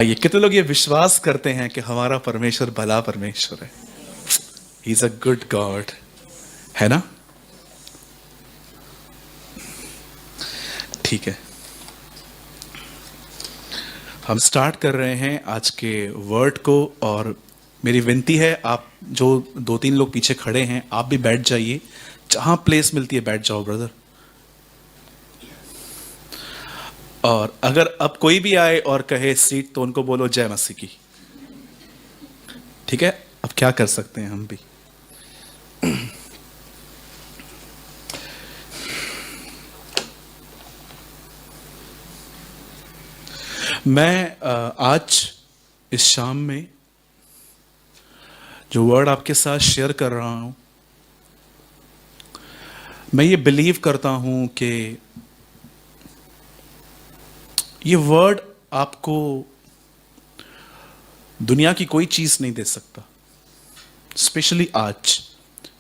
ये कितने लोग ये विश्वास करते हैं कि हमारा परमेश्वर भला परमेश्वर है। He is a good God, है ना? ठीक है, हम स्टार्ट कर रहे हैं आज के वर्ड को। और मेरी विनती है, आप जो दो तीन लोग पीछे खड़े हैं, आप भी बैठ जाइए। जहां प्लेस मिलती है बैठ जाओ ब्रदर। और अगर अब कोई भी आए और कहे सीट, तो उनको बोलो जय मसीह की। ठीक है, अब क्या कर सकते हैं हम भी। मैं आज इस शाम में जो वर्ड आपके साथ शेयर कर रहा हूं, मैं ये बिलीव करता हूं कि ये वर्ड आपको दुनिया की कोई चीज नहीं दे सकता, स्पेशली आज।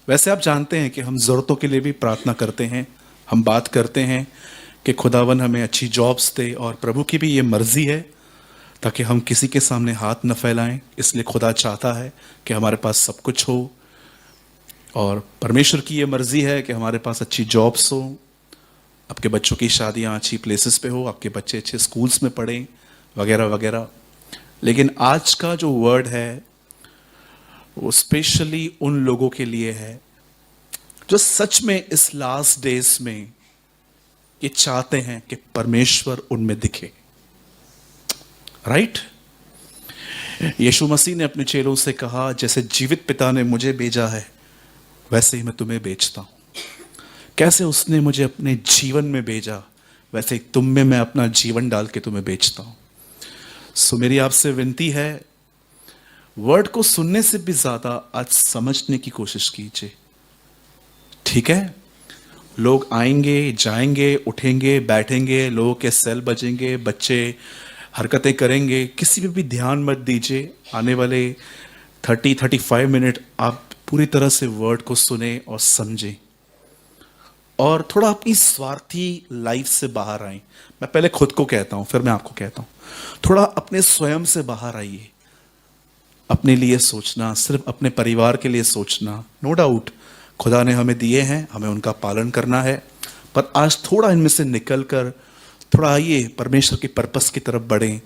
वैसे आप जानते हैं कि हम ज़रूरतों के लिए भी प्रार्थना करते हैं, हम बात करते हैं कि खुदावन हमें अच्छी जॉब्स दे, और प्रभु की भी ये मर्जी है ताकि हम किसी के सामने हाथ न फैलाएं। इसलिए खुदा चाहता है कि हमारे पास सब कुछ हो, और परमेश्वर की ये मर्जी है कि हमारे पास अच्छी जॉब्स हो, आपके बच्चों की शादियां अच्छी प्लेसेस पे हो, आपके बच्चे अच्छे स्कूल्स में पढ़ें, वगैरह वगैरह। लेकिन आज का जो वर्ड है वो स्पेशली उन लोगों के लिए है जो सच में इस लास्ट डेज में ये चाहते हैं कि परमेश्वर उनमें दिखे। राइट? यीशु मसीह ने अपने चेलों से कहा, जैसे जीवित पिता ने मुझे भेजा है वैसे ही मैं तुम्हें भेजता हूं। कैसे उसने मुझे अपने जीवन में भेजा, वैसे ही तुम में मैं अपना जीवन डाल के तुम्हें भेजता हूं। सो मेरी आपसे विनती है, वर्ड को सुनने से भी ज्यादा आज समझने की कोशिश कीजिए। ठीक है? लोग आएंगे, जाएंगे, उठेंगे, बैठेंगे, लोगों के सेल बजेंगे, बच्चे हरकतें करेंगे, किसी पे भी ध्यान मत दीजिए। आने वाले 30-35 मिनट आप पूरी तरह से वर्ड को सुने और समझें, और थोड़ा अपनी स्वार्थी लाइफ से बाहर आए। मैं पहले खुद को कहता हूं, फिर मैं आपको कहता हूं। थोड़ा अपने स्वयं से बाहर आइए। अपने लिए सोचना, सिर्फ अपने परिवार के लिए सोचना। नो डाउट खुदा ने हमें दिए हैं, हमें उनका पालन करना है, पर आज थोड़ा इनमें से निकल कर थोड़ा आइए परमेश्वर की पर्पस की तरफ बढ़ें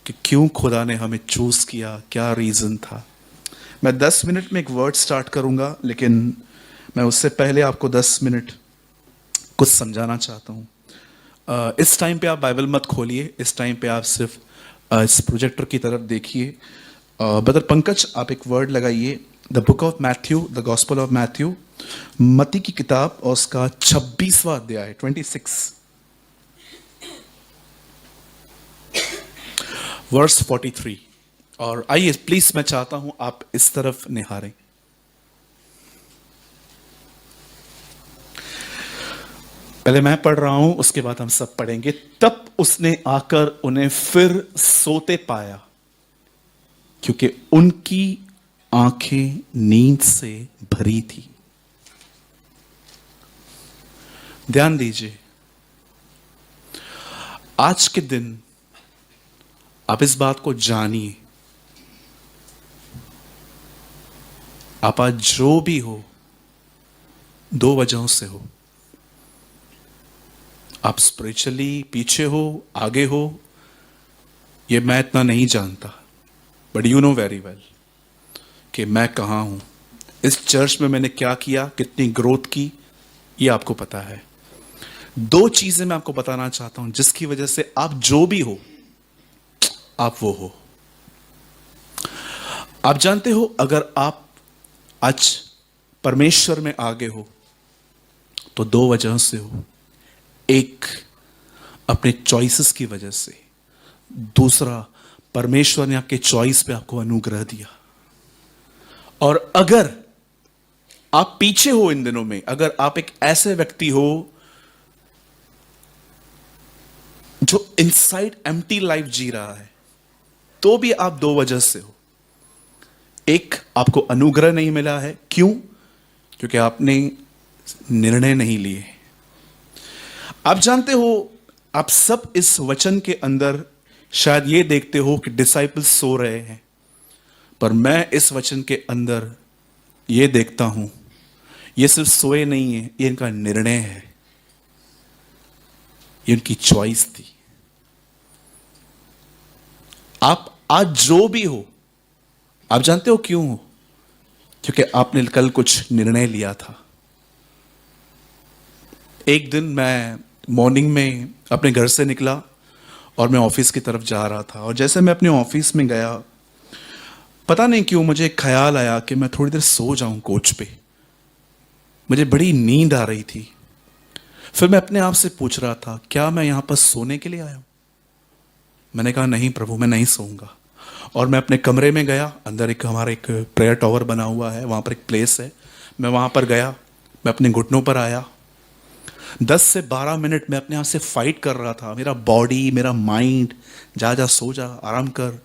कि क्यों खुदा ने हमें चूज किया, क्या रीजन था। मैं 10 मिनट में एक वर्ड स्टार्ट करूंगा, लेकिन मैं उससे पहले आपको 10 मिनट कुछ समझाना चाहता हूं। इस टाइम पे आप बाइबल मत खोलिए, इस टाइम पे आप सिर्फ इस प्रोजेक्टर की तरफ देखिए। ब्रदर पंकज, आप एक वर्ड लगाइए, the book of Matthew, the gospel of Matthew, मत्ती की किताब, और उसका 26वां अध्याय, 26 वर्स 43। और आइए प्लीज, मैं चाहता हूं आप इस तरफ निहारें। पहले मैं पढ़ रहा हूं, उसके बाद हम सब पढ़ेंगे। तब उसने आकर उन्हें फिर सोते पाया, क्योंकि उनकी आंखें नींद से भरी थी। ध्यान दीजिए, आज के दिन आप इस बात को जानिए, आप आज जो भी हो, दो वजहों से हो। आप स्पिरिचुअली पीछे हो, आगे हो, ये मैं इतना नहीं जानता, but you know very well कि मैं कहां हूं, इस चर्च में मैंने क्या किया, कितनी ग्रोथ की, ये आपको पता है। दो चीजें मैं आपको बताना चाहता हूं जिसकी वजह से आप जो भी हो, आप वो हो। आप जानते हो, अगर आप आज परमेश्वर में आगे हो तो दो वजह से हो। एक, अपने चॉइसेस की वजह से। दूसरा, परमेश्वर ने आपके चॉइस पे आपको अनुग्रह दिया। और अगर आप पीछे हो इन दिनों में, अगर आप एक ऐसे व्यक्ति हो जो इनसाइड एम्प्टी लाइफ जी रहा है, तो भी आप दो वजह से हो। एक, आपको अनुग्रह नहीं मिला है। क्यों? क्योंकि आपने निर्णय नहीं लिए। आप जानते हो, आप सब इस वचन के अंदर शायद ये देखते हो कि डिसाइपल्स सो रहे हैं, पर मैं इस वचन के अंदर ये देखता हूं, ये सिर्फ सोए नहीं है, ये इनका निर्णय है, ये उनकी चॉइस थी। आप आज जो भी हो, आप जानते हो क्यों हो? क्योंकि आपने कल कुछ निर्णय लिया था। एक दिन मैं मॉर्निंग में अपने घर से निकला और मैं ऑफिस की तरफ जा रहा था, और जैसे मैं अपने ऑफिस में गया, पता नहीं क्यों मुझे एक ख्याल आया कि मैं थोड़ी देर सो जाऊं कोच पे। मुझे बड़ी नींद आ रही थी। फिर मैं अपने आप से पूछ रहा था, क्या मैं यहां पर सोने के लिए आया हूं? मैंने कहा नहीं प्रभु, मैं नहीं सोऊंगा। और मैं अपने कमरे में गया। अंदर हमारा एक प्रेयर टॉवर बना हुआ है, वहां पर एक प्लेस है। मैं वहां पर गया, मैं अपने घुटनों पर आया। 10 से 12 मिनट मैं अपने आप से फाइट कर रहा था। मेरा बॉडी, मेरा माइंड, जा जा सो जा, आराम कर।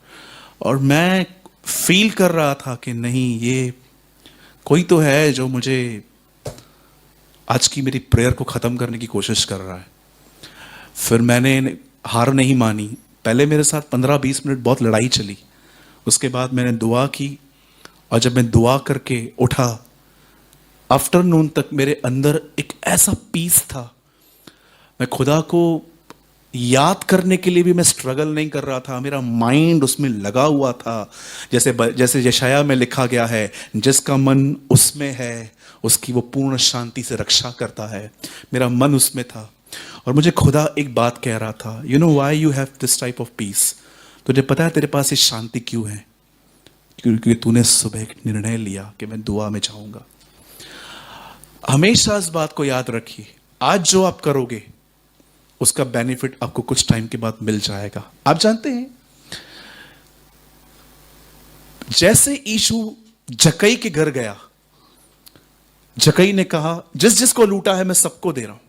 और मैं फील कर रहा था कि नहीं, ये कोई तो है जो मुझे आज की मेरी प्रेयर को ख़त्म करने की कोशिश कर रहा है। फिर मैंने हार नहीं मानी। पहले मेरे साथ 15-20 मिनट बहुत लड़ाई चली। उसके बाद मैंने दुआ की, और जब मैं दुआ करके उठा, आफ्टरनून तक मेरे अंदर एक ऐसा पीस था। मैं खुदा को याद करने के लिए भी मैं स्ट्रगल नहीं कर रहा था। मेरा माइंड उसमें लगा हुआ था। जैसे यशाया में लिखा गया है, जिसका मन उसमें है उसकी वो पूर्ण शांति से रक्षा करता है। मेरा मन उसमें था, और मुझे खुदा एक बात कह रहा था, you know why you have this type of peace? तुझे पता है तेरे पास ये शांति क्यों है? क्योंकि तूने सुबह एक निर्णय लिया कि मैं दुआ में जाऊंगा। हमेशा इस बात को याद रखिए, आज जो आप करोगे उसका बेनिफिट आपको कुछ टाइम के बाद मिल जाएगा। आप जानते हैं, जैसे यीशु जक्कई के घर गया, जक्कई ने कहा, जिस जिसको लूटा है मैं सबको दे रहा हूं।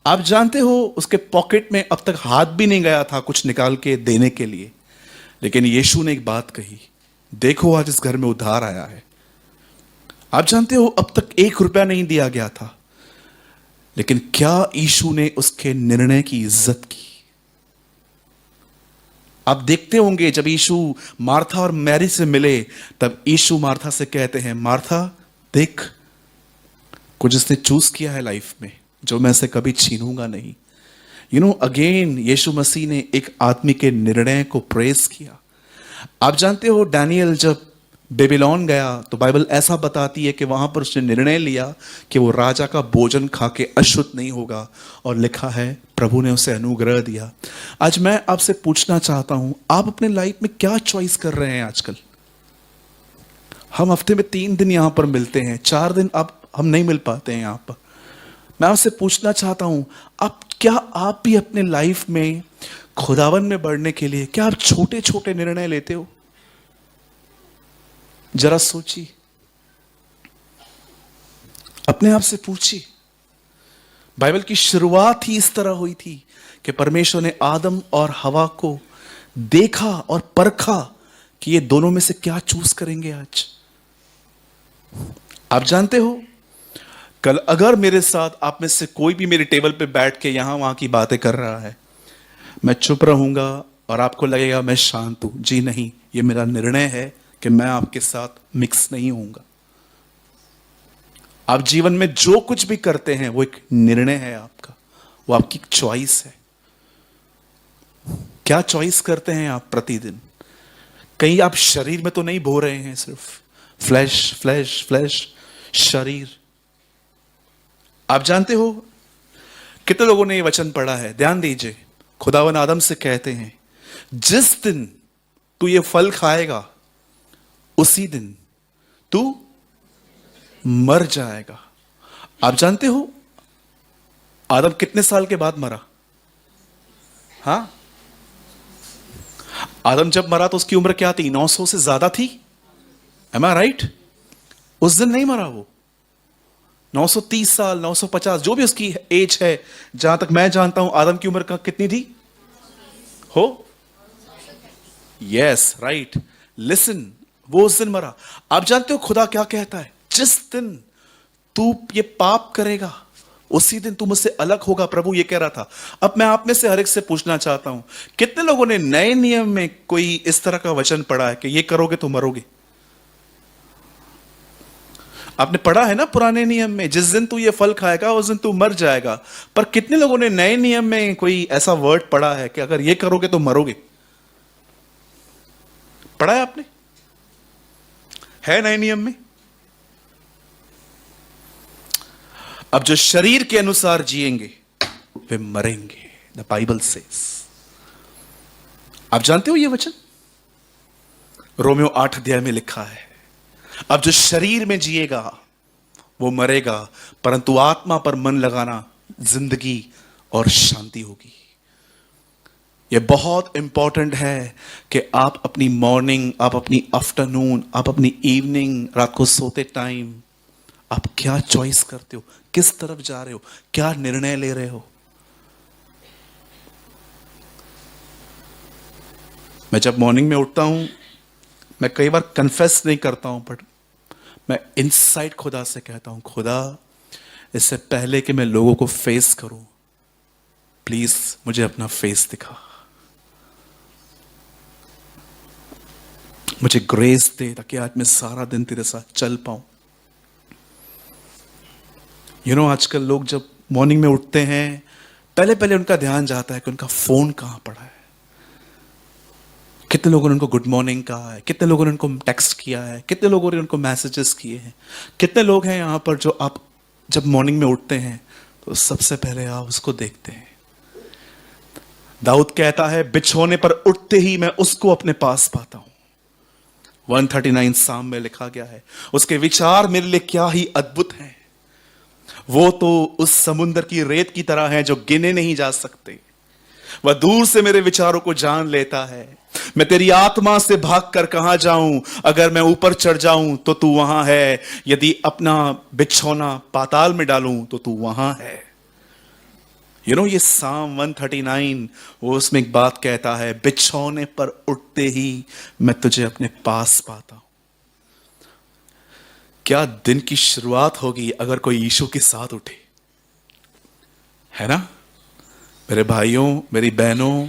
आप जानते हो, उसके पॉकेट में अब तक हाथ भी नहीं गया था कुछ निकाल के देने के लिए। लेकिन यीशु ने एक बात कही, देखो आज इस घर में उद्धार आया है। आप जानते हो, अब तक 1 रुपया नहीं दिया गया था, लेकिन क्या यीशु ने उसके निर्णय की इज्जत की? आप देखते होंगे, जब यीशु मार्था और मैरी से मिले, तब यीशु मार्था से कहते हैं, मार्था देख, कुछ इसने चूज किया है लाइफ में जो मैं इसे कभी छीनूंगा नहीं। यू नो, अगेन यीशु मसीह ने एक आदमी के निर्णय को प्रेस किया। आप जानते हो, डैनियल जब बेबीलोन गया तो बाइबल ऐसा बताती है कि वहां पर उसने निर्णय लिया कि वो राजा का भोजन खा के अशुद्ध नहीं होगा, और लिखा है प्रभु ने उसे अनुग्रह दिया। आज मैं आपसे पूछना चाहता हूं, आप अपने लाइफ में क्या चॉइस कर रहे हैं आजकल? हम हफ्ते में 3 दिन यहां पर मिलते हैं, 4 दिन अब हम नहीं मिल पाते हैं यहां पर। मैं आपसे पूछना चाहता हूं, आप भी अपने लाइफ में खुदावन में बढ़ने के लिए क्या आप छोटे छोटे निर्णय लेते हो? जरा सोचिए, अपने आप से पूछिए। बाइबल की शुरुआत ही इस तरह हुई थी कि परमेश्वर ने आदम और हवा को देखा और परखा कि ये दोनों में से क्या चूज करेंगे आज। आप जानते हो, कल अगर मेरे साथ आप में से कोई भी मेरे टेबल पे बैठ के यहां वहां की बातें कर रहा है, मैं चुप रहूंगा और आपको लगेगा मैं शांत हूं। जी नहीं, ये मेरा निर्णय है कि मैं आपके साथ मिक्स नहीं होऊंगा। आप जीवन में जो कुछ भी करते हैं वो एक निर्णय है आपका, वो आपकी चॉइस है। क्या चॉइस करते हैं आप प्रतिदिन? कहीं आप शरीर में तो नहीं बो रहे हैं, सिर्फ फ्लैश फ्लैश फ्लैश शरीर। आप जानते हो, कितने लोगों ने ये वचन पढ़ा है? ध्यान दीजिए, खुदावन आदम से कहते हैं, जिस दिन तू ये फल खाएगा उसी दिन तू मर जाएगा। आप जानते हो आदम कितने साल के बाद मरा? हां, आदम जब मरा तो उसकी उम्र क्या थी? 900 से ज्यादा थी। एम आई राइट? उस दिन नहीं मरा वो। 930 साल, 950, जो भी उसकी एज है, जहां तक मैं जानता हूं आदम की उम्र का कितनी थी? हो, यस राइट, लिसन, वो उस दिन मरा। आप जानते हो खुदा क्या कहता है? जिस दिन तू ये पाप करेगा उसी दिन तू मुझसे अलग होगा, प्रभु ये कह रहा था। अब मैं आप में से हर एक से पूछना चाहता हूं, कितने लोगों ने नए नियम में कोई इस तरह का वचन पढ़ा है कि ये करोगे तो मरोगे? आपने पढ़ा है ना पुराने नियम में, जिस दिन तू ये फल खाएगा उस दिन तू मर जाएगा। पर कितने लोगों ने नए नियम में कोई ऐसा वर्ड पढ़ा है कि अगर ये करोगे तो मरोगे? पढ़ा है आपने? है नए नियम में? अब जो शरीर के अनुसार जिएंगे वे मरेंगे, द बाइबल सेज। आप जानते हो ये वचन रोमियो 8 अध्याय में लिखा है। अब जो शरीर में जिएगा वो मरेगा, परंतु आत्मा पर मन लगाना जिंदगी और शांति होगी। ये बहुत इंपॉर्टेंट है कि आप अपनी मॉर्निंग, आप अपनी आफ्टरनून, आप अपनी इवनिंग, रात को सोते टाइम आप क्या चॉइस करते हो, किस तरफ जा रहे हो, क्या निर्णय ले रहे हो। मैं जब मॉर्निंग में उठता हूं, मैं कई बार कन्फेस नहीं करता हूं, बट मैं इनसाइड खुदा से कहता हूं, खुदा इससे पहले कि मैं लोगों को फेस करूं, प्लीज मुझे अपना फेस दिखा, मुझे ग्रेस दे, ताकि आज मैं सारा दिन तेरे साथ चल पाऊं। आजकल लोग जब मॉर्निंग में उठते हैं, पहले पहले उनका ध्यान जाता है कि उनका फोन कहां पड़ा है। कितने लोगों ने उनको गुड मॉर्निंग कहा है, कितने लोगों ने उनको टेक्स्ट किया है, कितने लोगों ने उनको मैसेजेस किए हैं। कितने लोग हैं यहां पर जो आप जब मॉर्निंग में उठते हैं तो सबसे पहले आप उसको देखते हैं। दाऊद कहता है, बिछोने पर उठते ही मैं उसको अपने पास पाता हूं। 139 साम में लिखा गया है, उसके विचार मेरे लिए क्या ही अद्भुत हैं। वो तो उस समुद्र की रेत की तरह है जो गिने नहीं जा सकते। वह दूर से मेरे विचारों को जान लेता है। मैं तेरी आत्मा से भागकर कहां जाऊं, अगर मैं ऊपर चढ़ जाऊं तो तू वहां है, यदि अपना बिछौना पाताल में डालूं तो तू वहां है। ये साम 139, वो उसमें एक बात कहता है, बिछौने पर उठते ही मैं तुझे अपने पास पाता हूं। क्या दिन की शुरुआत होगी अगर कोई यीशु के साथ उठे, है ना? मेरे भाइयों, मेरी बहनों,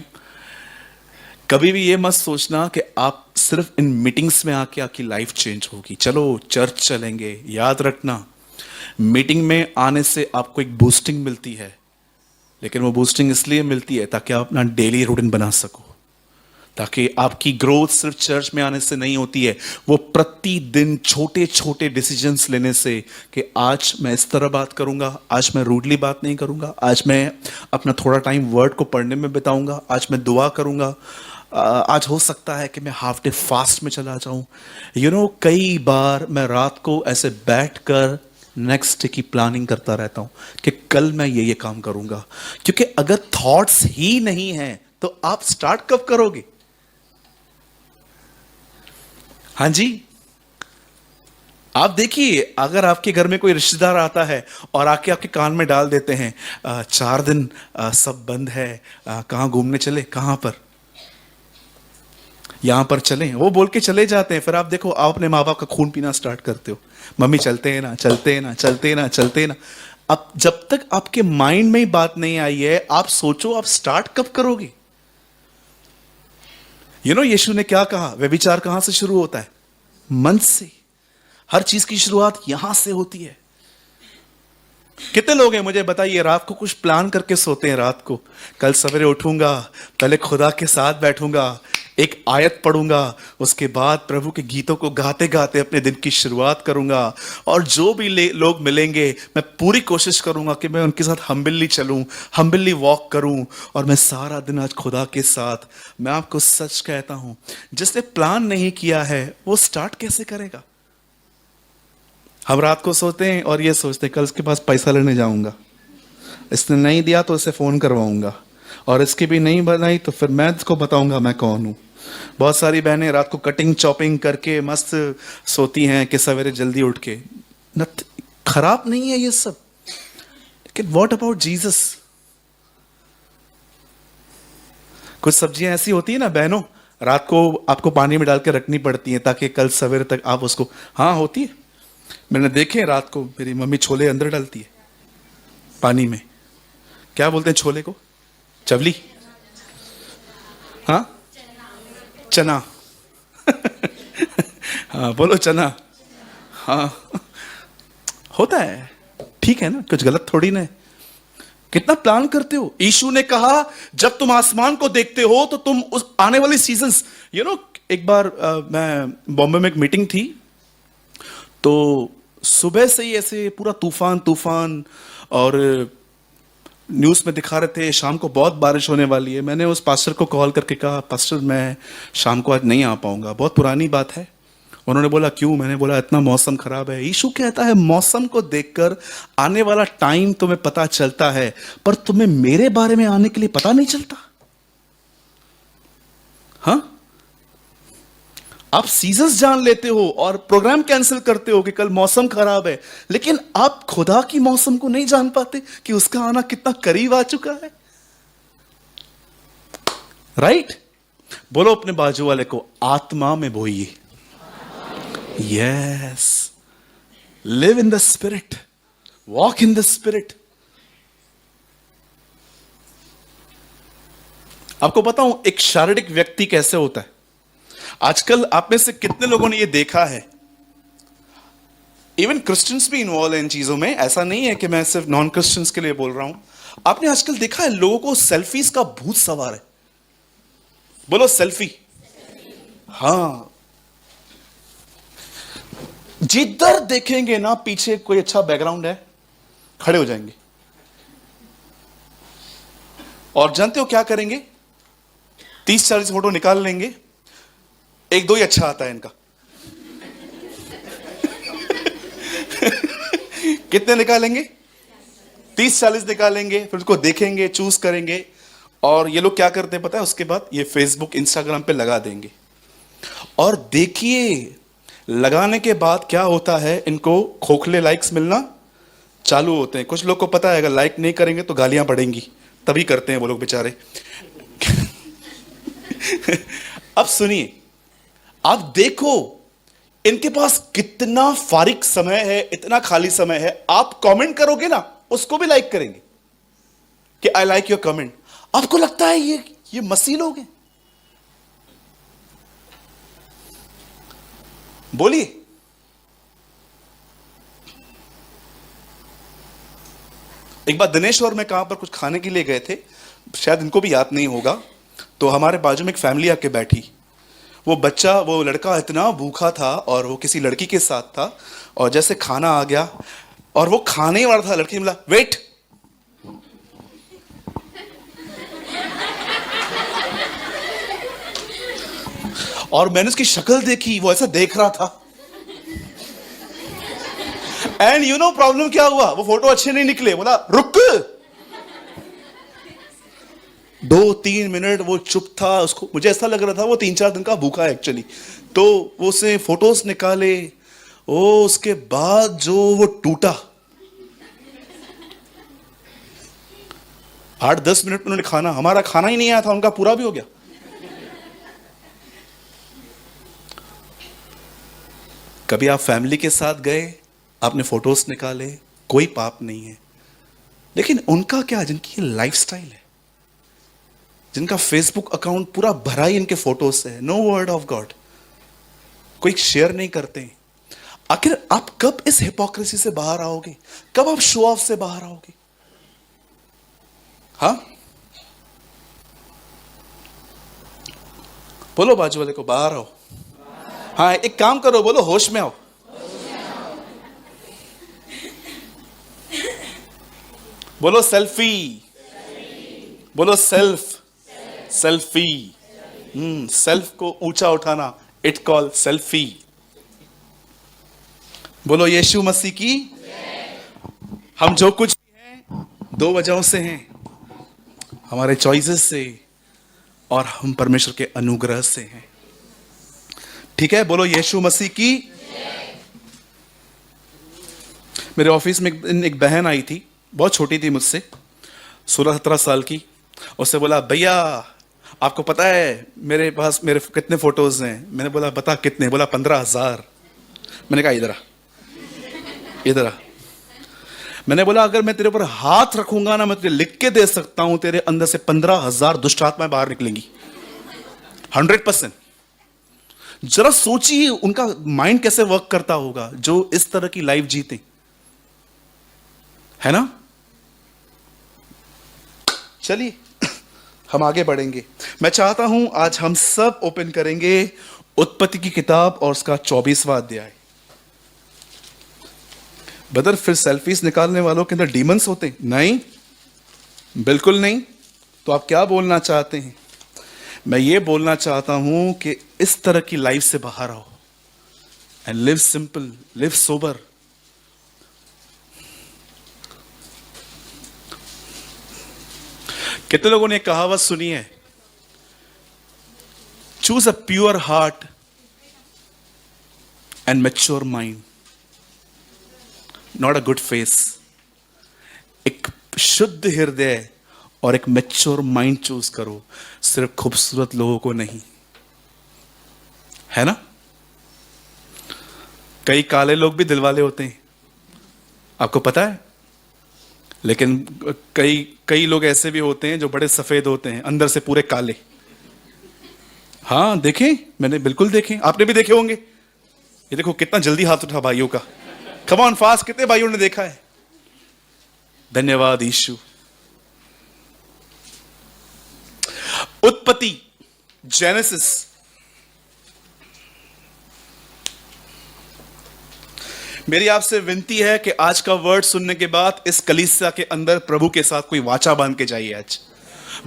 कभी भी ये मत सोचना कि आप सिर्फ इन मीटिंग्स में आके आपकी लाइफ चेंज होगी। चलो चर्च चलेंगे, याद रखना मीटिंग में आने से आपको एक बूस्टिंग मिलती है, लेकिन वो बूस्टिंग इसलिए मिलती है ताकि आप अपना डेली रूटीन बना सको, ताकि आपकी ग्रोथ सिर्फ चर्च में आने से नहीं होती है, वो प्रतिदिन छोटे छोटे डिसीजंस लेने से, कि आज मैं इस तरह बात करूंगा, आज मैं रूडली बात नहीं करूंगा, आज मैं अपना थोड़ा टाइम वर्ड को पढ़ने में बिताऊंगा, आज मैं दुआ करूंगा, आज हो सकता है कि मैं हाफ डे फास्ट में चला जाऊं। कई बार मैं रात को ऐसे बैठकर नेक्स्ट डे की प्लानिंग करता रहता हूं कि कल मैं ये काम करूंगा, क्योंकि अगर थॉट्स ही नहीं है तो आप स्टार्ट कब करोगे? हाँ जी, आप देखिए, अगर आपके घर में कोई रिश्तेदार आता है और आके आपके कान में डाल देते हैं, 4 दिन सब बंद है, कहाँ घूमने चले, कहाँ पर, यहां पर चलें, वो बोल के चले जाते हैं। फिर आप देखो, आप अपने माँ बाप का खून पीना स्टार्ट करते हो, मम्मी चलते हैं ना, चलते हैं ना, चलते हैं ना, चलते हैं ना। अब जब तक आपके माइंड में ही बात नहीं आई है, आप सोचो आप स्टार्ट कब करोगे? यीशु ने क्या कहा, व्यभिचार कहां से शुरू होता है? मन से। हर चीज की शुरुआत यहां से होती है। कितने लोग हैं मुझे बताइए, रात को कुछ प्लान करके सोते हैं, रात को कल सवेरे उठूंगा, पहले खुदा के साथ बैठूंगा, एक आयत पढ़ूंगा, उसके बाद प्रभु के गीतों को गाते गाते अपने दिन की शुरुआत करूंगा, और जो भी लोग मिलेंगे मैं पूरी कोशिश करूंगा कि मैं उनके साथ हम्बिली चलूं, हम्बिली वॉक करूं, और मैं सारा दिन आज खुदा के साथ। मैं आपको सच कहता हूं, जिसने प्लान नहीं किया है वो स्टार्ट कैसे करेगा? हम रात को सोते हैं और ये सोचते हैं कल इसके पास पैसा लेने जाऊंगा, इसने नहीं दिया तो इसे फोन करवाऊंगा, और इसकी भी नहीं बनाई तो फिर मैं इसको बताऊंगा मैं कौन हूं। बहुत सारी बहनें रात को कटिंग चॉपिंग करके मस्त सोती हैं कि सवेरे जल्दी उठ के। खराब नहीं है ये सब, लेकिन व्हाट अबाउट जीसस? कुछ सब्जियां ऐसी होती है ना बहनों, रात को आपको पानी में डाल के रखनी पड़ती हैं ताकि कल सवेरे तक आप उसको, हाँ होती है, मैंने देखे रात को मेरी मम्मी छोले अंदर डालती है, पानी में, क्या बोलते हैं छोले को? चवली? हाँ, चना। हाँ बोलो चना। हाँ, होता है, ठीक है ना, कुछ गलत थोड़ी ना है। कितना प्लान करते हो। यीशु ने कहा जब तुम आसमान को देखते हो तो तुम उस आने वाली सीजन्स, एक बार मैं बॉम्बे में एक मीटिंग थी, तो सुबह से ही ऐसे पूरा तूफान तूफान, और न्यूज़ में दिखा रहे थे शाम को बहुत बारिश होने वाली है। मैंने उस पास्टर को कॉल करके कहा, पास्टर मैं शाम को आज नहीं आ पाऊंगा, बहुत पुरानी बात है। उन्होंने बोला क्यों? मैंने बोला इतना मौसम खराब है। यीशु कहता है मौसम को देखकर आने वाला टाइम तुम्हें पता चलता है, पर तुम्हें मेरे बारे में आने के लिए पता नहीं चलता। हाँ, आप सीजन्स जान लेते हो और प्रोग्राम कैंसिल करते हो कि कल मौसम खराब है, लेकिन आप खुदा की मौसम को नहीं जान पाते कि उसका आना कितना करीब आ चुका है। राइट? बोलो अपने बाजू वाले को, आत्मा में बोइए। Yes, live in the spirit, walk in the spirit. आपको बताऊं एक शारीरिक व्यक्ति कैसे होता है? आजकल आप में से कितने लोगों ने ये देखा है, इवन क्रिश्चियंस भी इन्वॉल्व है इन चीजों में, ऐसा नहीं है कि मैं सिर्फ नॉन क्रिश्चियंस के लिए बोल रहा हूं। आपने आजकल देखा है लोगों को सेल्फीज का भूत सवार है। बोलो सेल्फी। हाँ, जिधर देखेंगे ना पीछे कोई अच्छा बैकग्राउंड है, खड़े हो जाएंगे। और जानते हो क्या करेंगे? 30-40 फोटो निकाल लेंगे, एक दो ही अच्छा आता है इनका। कितने निकालेंगे? 30-40 निकालेंगे, फिर उसको देखेंगे, चूज करेंगे, और ये लोग क्या करते हैं पता है? उसके बाद ये फेसबुक इंस्टाग्राम पे लगा देंगे। और देखिए लगाने के बाद क्या होता है, इनको खोखले लाइक्स मिलना चालू होते हैं। कुछ लोग को पता है अगर लाइक नहीं करेंगे तो गालियां पड़ेंगी, तभी करते हैं वो लोग बेचारे। अब सुनिए, आप देखो इनके पास कितना फारिग समय है, इतना खाली समय है। आप कमेंट करोगे ना, उसको भी लाइक करेंगे कि आई लाइक योर कमेंट। आपको लगता है ये मसीह लोग हैं? बोलिए। एक बार दिनेश और मैं कहां पर कुछ खाने के लिए गए थे, शायद इनको भी याद नहीं होगा, तो हमारे बाजू में एक फैमिली आके बैठी। वो लड़का इतना भूखा था और वो किसी लड़की के साथ था, और जैसे खाना आ गया और वो खाने ही वाला था, लड़की ने बोला वेट। और मैंने उसकी शक्ल देखी, वो ऐसा देख रहा था। एंड यू नो प्रॉब्लम क्या हुआ? वो फोटो अच्छे नहीं निकले। बोला रुक। 2-3 मिनट वो चुप था। उसको, मुझे ऐसा लग रहा था वो 3-4 दिन का भूखा है एक्चुअली। तो वो उसने फोटोज निकाले, उसके बाद जो वो टूटा। 8-10 मिनट में उन्होंने खाना, हमारा खाना ही नहीं आया था, उनका पूरा भी हो गया। कभी आप फैमिली के साथ गए, आपने फोटोज निकाले, कोई पाप नहीं है। लेकिन उनका क्या, जिनकी लाइफस्टाइल है, जिनका फेसबुक अकाउंट पूरा भरा ही इनके फोटोज से है, नो वर्ड ऑफ गॉड, कोई शेयर नहीं करते। आखिर आप कब इस हिपोक्रेसी से बाहर आओगे? कब आप शो ऑफ से बाहर आओगे? हाँ, बोलो बाजू वाले को, बाहर आओ। हाँ, एक काम करो, बोलो होश में आओ। बोलो सेल्फी। बोलो सेल्फी। सेल्फ को ऊंचा उठाना, इट कॉल सेल्फी। बोलो यीशु मसीह की। हम जो कुछ भी हैं 2 वजहों से हैं, हमारे चॉइसेस से और हम परमेश्वर के अनुग्रह से हैं। ठीक है, बोलो यीशु मसीह की। मेरे ऑफिस में एक बहन आई थी, बहुत छोटी थी मुझसे, 16-17 साल की। उससे बोला भैया आपको पता है मेरे पास मेरे कितने फोटोज हैं? मैंने बोला बता कितने? बोला 15,000। मैंने कहा इधर आ। मैंने बोला अगर मैं तेरे ऊपर हाथ रखूंगा ना, मैं तुझे लिख के दे सकता हूं, तेरे अंदर से 15,000 दुष्ट आत्माएं बाहर निकलेंगी, 100%। जरा सोचिए उनका माइंड कैसे वर्क करता होगा जो इस तरह की लाइफ जीते, है ना। चलिए हम आगे बढ़ेंगे। मैं चाहता हूं आज हम सब ओपन करेंगे उत्पत्ति की किताब और उसका 24वां अध्याय। ब्रदर फिर सेल्फीज निकालने वालों के अंदर डीमंस होते हैं? नहीं, बिल्कुल नहीं। तो आप क्या बोलना चाहते हैं? मैं ये बोलना चाहता हूं कि इस तरह की लाइफ से बाहर आओ and live simple, live sober. कितने लोगों ने कहावत सुनी है, choose a pure heart and mature mind, not a good face. एक शुद्ध हृदय और एक मैच्योर माइंड चूज करो, सिर्फ खूबसूरत लोगों को नहीं, है ना। कई काले लोग भी दिलवाले होते हैं, आपको पता है। लेकिन कई लोग ऐसे भी होते हैं जो बड़े सफेद होते हैं, अंदर से पूरे काले। हाँ देखें, मैंने बिल्कुल देखे, आपने भी देखे होंगे। ये देखो कितना जल्दी हाथ उठा भाइयों का। कम ऑन फास्ट, कितने भाइयों ने देखा है? धन्यवाद यीशु। उत्पत्ति, जेनेसिस, मेरी आपसे विनती है कि आज का वर्ड सुनने के बाद इस कलीसिया के अंदर प्रभु के साथ कोई वाचा बांध के जाइए। आज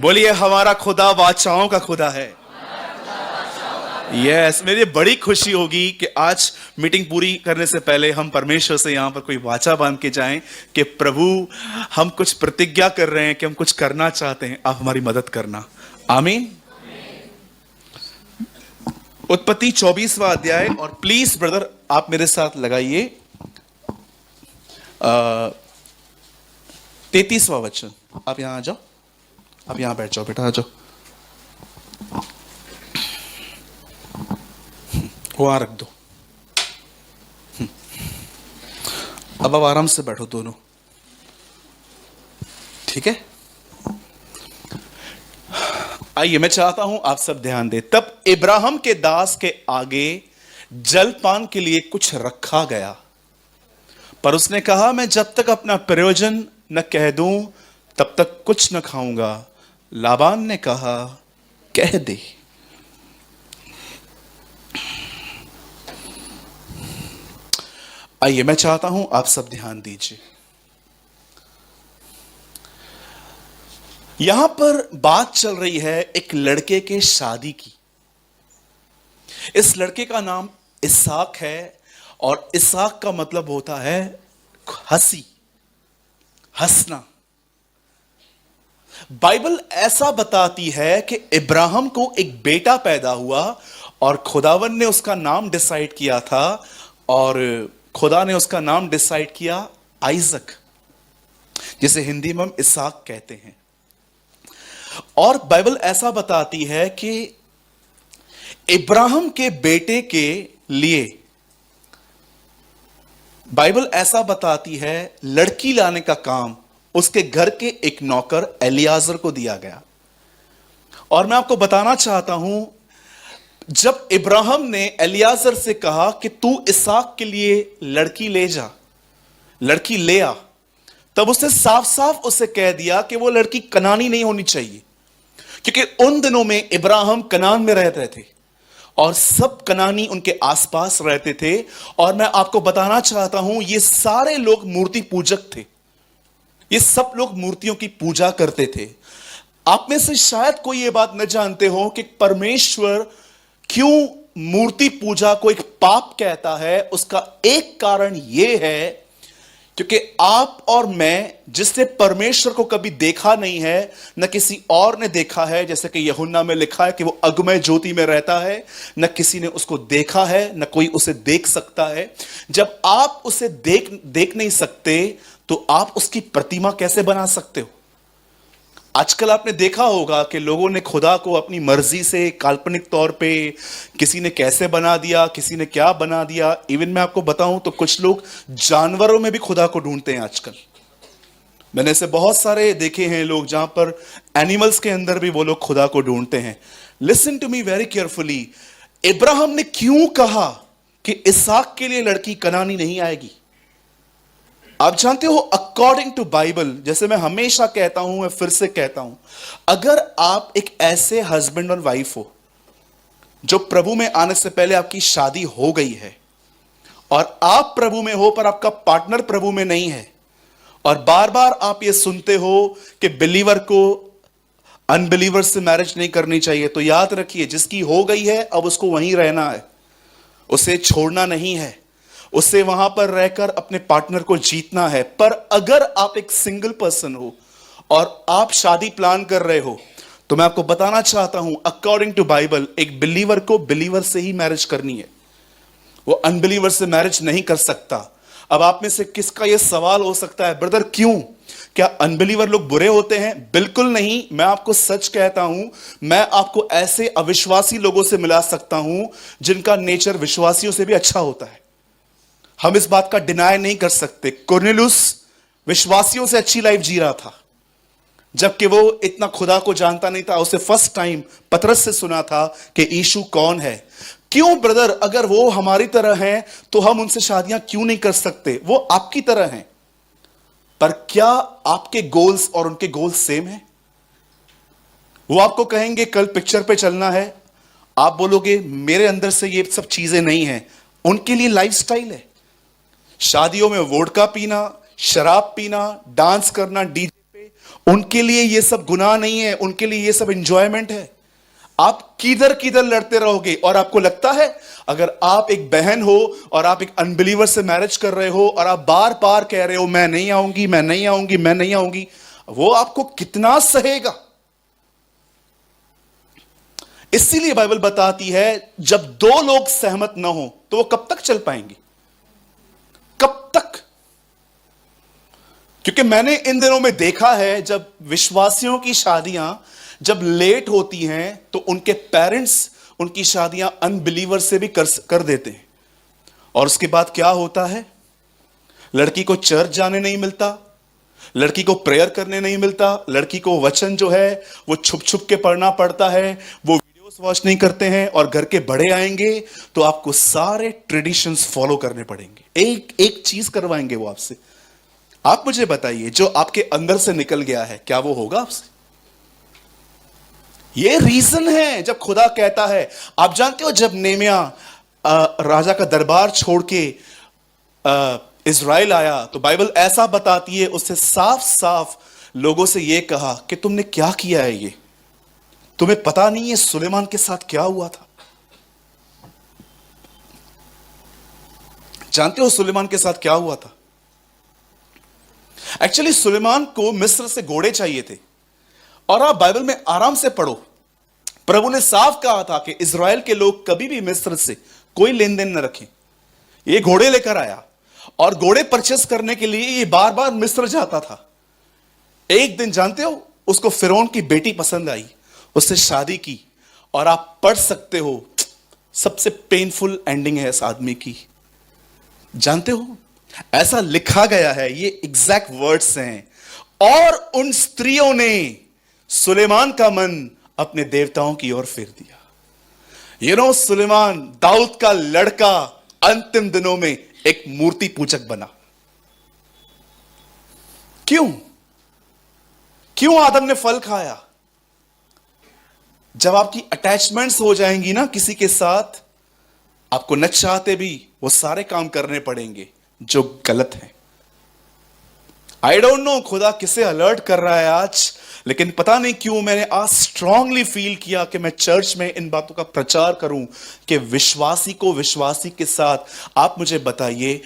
बोलिए हमारा खुदा वाचाओं का खुदा है। यस, मेरी बड़ी खुशी होगी कि आज मीटिंग पूरी करने से पहले हम परमेश्वर से यहां पर कोई वाचा बांध के जाएं कि प्रभु हम कुछ प्रतिज्ञा कर रहे हैं कि हम कुछ करना चाहते हैं, आप हमारी मदद करना। आमीन। उत्पत्ति 24वां अध्याय, और प्लीज ब्रदर आप मेरे साथ लगाइए 33वां वचन। आप यहां आ जाओ, आप यहां बैठ जाओ बेटा, आ जाओ, वहां रख दो। अब आराम से बैठो दोनों, ठीक है। आइए, मैं चाहता हूं आप सब ध्यान दें। तब इब्राहिम के दास के आगे जलपान के लिए कुछ रखा गया, पर उसने कहा मैं जब तक अपना प्रयोजन न कह दूं तब तक कुछ न खाऊंगा। लाबान ने कहा कह दे। आइए, मैं चाहता हूं आप सब ध्यान दीजिए। यहां पर बात चल रही है एक लड़के के शादी की। इस लड़के का नाम इसहाक है, और इसहाक का मतलब होता है हंसी, हंसना। बाइबल ऐसा बताती है कि इब्राहिम को एक बेटा पैदा हुआ और खुदावन ने उसका नाम डिसाइड किया था, और खुदा ने उसका नाम डिसाइड किया आइजक, जिसे हिंदी में हम इसहाक कहते हैं। और बाइबल ऐसा बताती है कि इब्राहिम के बेटे के लिए बाइबल ऐसा बताती है लड़की लाने का काम उसके घर के एक नौकर एलियाजर को दिया गया। और मैं आपको बताना चाहता हूं, जब इब्राहिम ने एलियाजर से कहा कि तू इसहाक के लिए लड़की ले जा, लड़की ले आ, तब उसने साफ साफ उसे कह दिया कि वो लड़की कनानी नहीं होनी चाहिए, क्योंकि उन दिनों में इब्राहिम कनान में रहते थे और सब कनानी उनके आसपास रहते थे। और मैं आपको बताना चाहता हूं, ये सारे लोग मूर्ति पूजक थे, ये सब लोग मूर्तियों की पूजा करते थे। आप में से शायद कोई ये बात न जानते हो कि परमेश्वर क्यों मूर्ति पूजा को एक पाप कहता है। उसका एक कारण यह है क्योंकि आप और मैं, जिसने परमेश्वर को कभी देखा नहीं है, न किसी और ने देखा है, जैसे कि यूहन्ना में लिखा है कि वो अगमय ज्योति में रहता है, न किसी ने उसको देखा है, न कोई उसे देख सकता है। जब आप उसे देख नहीं सकते तो आप उसकी प्रतिमा कैसे बना सकते हो? आजकल आपने देखा होगा कि लोगों ने खुदा को अपनी मर्जी से काल्पनिक तौर पे, किसी ने कैसे बना दिया, किसी ने क्या बना दिया। इवन मैं आपको बताऊं तो कुछ लोग जानवरों में भी खुदा को ढूंढते हैं आजकल। मैंने ऐसे बहुत सारे देखे हैं लोग जहां पर एनिमल्स के अंदर भी वो लोग खुदा को ढूंढते हैं। Listen to me very carefully. Ibrahim ने क्यों कहा कि इसहाक के लिए लड़की कनानी नहीं आएगी? आप जानते हो, अकॉर्डिंग टू बाइबल, जैसे मैं हमेशा कहता हूं, मैं फिर से कहता हूं, अगर आप एक ऐसे हस्बैंड और वाइफ हो जो प्रभु में आने से पहले आपकी शादी हो गई है और आप प्रभु में हो पर आपका पार्टनर प्रभु में नहीं है, और बार बार आप ये सुनते हो कि बिलीवर को अनबिलीवर से मैरिज नहीं करनी चाहिए, तो याद रखिए, जिसकी हो गई है अब उसको वहीं रहना है, उसे छोड़ना नहीं है, उसे वहां पर रहकर अपने पार्टनर को जीतना है। पर अगर आप एक सिंगल पर्सन हो और आप शादी प्लान कर रहे हो, तो मैं आपको बताना चाहता हूं, अकॉर्डिंग टू बाइबल, एक बिलीवर को बिलीवर से ही मैरिज करनी है, वो अनबिलीवर से मैरिज नहीं कर सकता। अब आप में से किसका यह सवाल हो सकता है, ब्रदर क्यों, क्या अनबिलीवर लोग बुरे होते हैं? बिल्कुल नहीं। मैं आपको सच कहता हूं, मैं आपको ऐसे अविश्वासी लोगों से मिला सकता हूं जिनका नेचर विश्वासियों से भी अच्छा होता है। हम इस बात का डिनाई नहीं कर सकते। कुरनेलियुस विश्वासियों से अच्छी लाइफ जी रहा था, जबकि वो इतना खुदा को जानता नहीं था। उसे फर्स्ट टाइम पतरस से सुना था कि यीशु कौन है। क्यों ब्रदर, अगर वो हमारी तरह हैं तो हम उनसे शादियां क्यों नहीं कर सकते? वो आपकी तरह हैं, पर क्या आपके गोल्स और उनके गोल्स सेम हैं? वो आपको कहेंगे कल पिक्चर पे चलना है, आप बोलोगे मेरे अंदर से ये सब चीजें नहीं हैं। उनके लिए लाइफस्टाइल है, शादियों में वोडका पीना, शराब पीना, डांस करना डीजे पे, उनके लिए ये सब गुनाह नहीं है, उनके लिए ये सब एंजॉयमेंट है। आप किधर किधर लड़ते रहोगे। और आपको लगता है, अगर आप एक बहन हो और आप एक अनबिलीवर से मैरिज कर रहे हो और आप बार बार कह रहे हो मैं नहीं आऊंगी, मैं नहीं आऊंगी, मैं नहीं आऊंगी, वो आपको कितना सहेगा? इसीलिए बाइबल बताती है, जब दो लोग सहमत ना हो तो वो कब तक चल पाएंगे? कब तक? क्योंकि मैंने इन दिनों में देखा है, जब विश्वासियों की शादियां जब लेट होती हैं तो उनके पेरेंट्स उनकी शादियां अनबिलीवर से भी कर देते हैं। और उसके बाद क्या होता है? लड़की को चर्च जाने नहीं मिलता, लड़की को प्रेयर करने नहीं मिलता, लड़की को वचन जो है वो छुप छुप के पढ़ना पड़ता है, वो वीडियोस वॉच नहीं करते हैं। और घर के बड़े आएंगे तो आपको सारे ट्रेडिशंस फॉलो करने पड़ेंगे, एक एक चीज करवाएंगे वो आपसे। आप मुझे बताइए, जो आपके अंदर से निकल गया है, क्या वो होगा आपसे? ये रीजन है जब खुदा कहता है। आप जानते हो, जब नेमिया राजा का दरबार छोड़ के इज़राइल आया, तो बाइबल ऐसा बताती है, उससे साफ साफ लोगों से यह कहा कि तुमने क्या किया है, ये तुम्हें पता नहीं है सुलेमान के साथ क्या हुआ था? जानते हो सुलेमान के साथ क्या हुआ था? एक्चुअली सुलेमान को मिस्र से घोड़े चाहिए थे। और आप बाइबल में आराम से पढ़ो, प्रभु ने साफ कहा था कि इज़राइल के लोग कभी भी मिस्र से कोई लेन देन न रखें। ये घोड़े लेकर आया और घोड़े परचेस करने के लिए ये बार बार मिस्र जाता था। एक दिन जानते हो, उसको फिरौन की बेटी पसंद आई, उससे शादी की। और आप पढ़ सकते हो, सबसे पेनफुल एंडिंग है इस आदमी की। जानते हो, ऐसा लिखा गया है, ये एग्जैक्ट वर्ड्स हैं, और उन स्त्रियों ने सुलेमान का मन अपने देवताओं की ओर फेर दिया। सुलेमान, दाऊद का लड़का, अंतिम दिनों में एक मूर्ति पूजक बना। क्यों? क्यों आदम ने फल खाया? जब आपकी अटैचमेंट्स हो जाएंगी ना किसी के साथ, आपको न चाहते भी वो सारे काम करने पड़ेंगे जो गलत है। आई डोंट नो खुदा किसे अलर्ट कर रहा है आज, लेकिन पता नहीं क्यों मैंने आज स्ट्रांगली फील किया कि मैं चर्च में इन बातों का प्रचार करूं कि विश्वासी को विश्वासी के साथ। आप मुझे बताइए,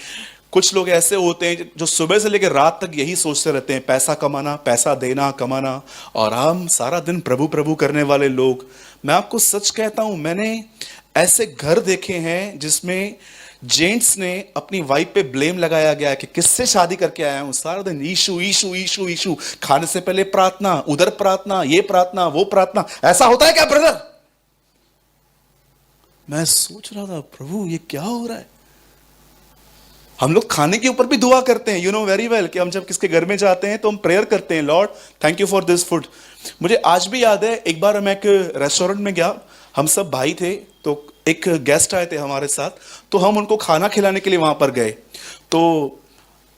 कुछ लोग ऐसे होते हैं जो सुबह से लेकर रात तक यही सोचते रहते हैं, पैसा कमाना, पैसा देना, कमाना, और हम सारा दिन प्रभु प्रभु करने वाले लोग। मैं आपको सच कहता हूं, मैंने ऐसे घर देखे हैं जिसमें जेंट्स ने अपनी वाइफ पे ब्लेम लगाया गया कि किससे शादी करके आया हूं, सारा दिन यीशु यीशु यीशु यीशु, खाने से पहले प्रार्थना, उधर प्रार्थना, ये प्रार्थना, वो प्रार्थना। ऐसा होता है क्या ब्रदर? मैं सोच रहा था, प्रभु ये क्या हो रहा है? हम लोग खाने के ऊपर भी दुआ करते हैं, यू नो वेरी वेल, कि हम जब किसके घर में जाते हैं तो हम प्रेयर करते हैं, Lord thank you for this food. मुझे आज भी याद है, एक बार मैं एक रेस्टोरेंट में गया, हम सब भाई थे, तो एक गेस्ट आए थे हमारे साथ, तो हम उनको खाना खिलाने के लिए वहां पर गए। तो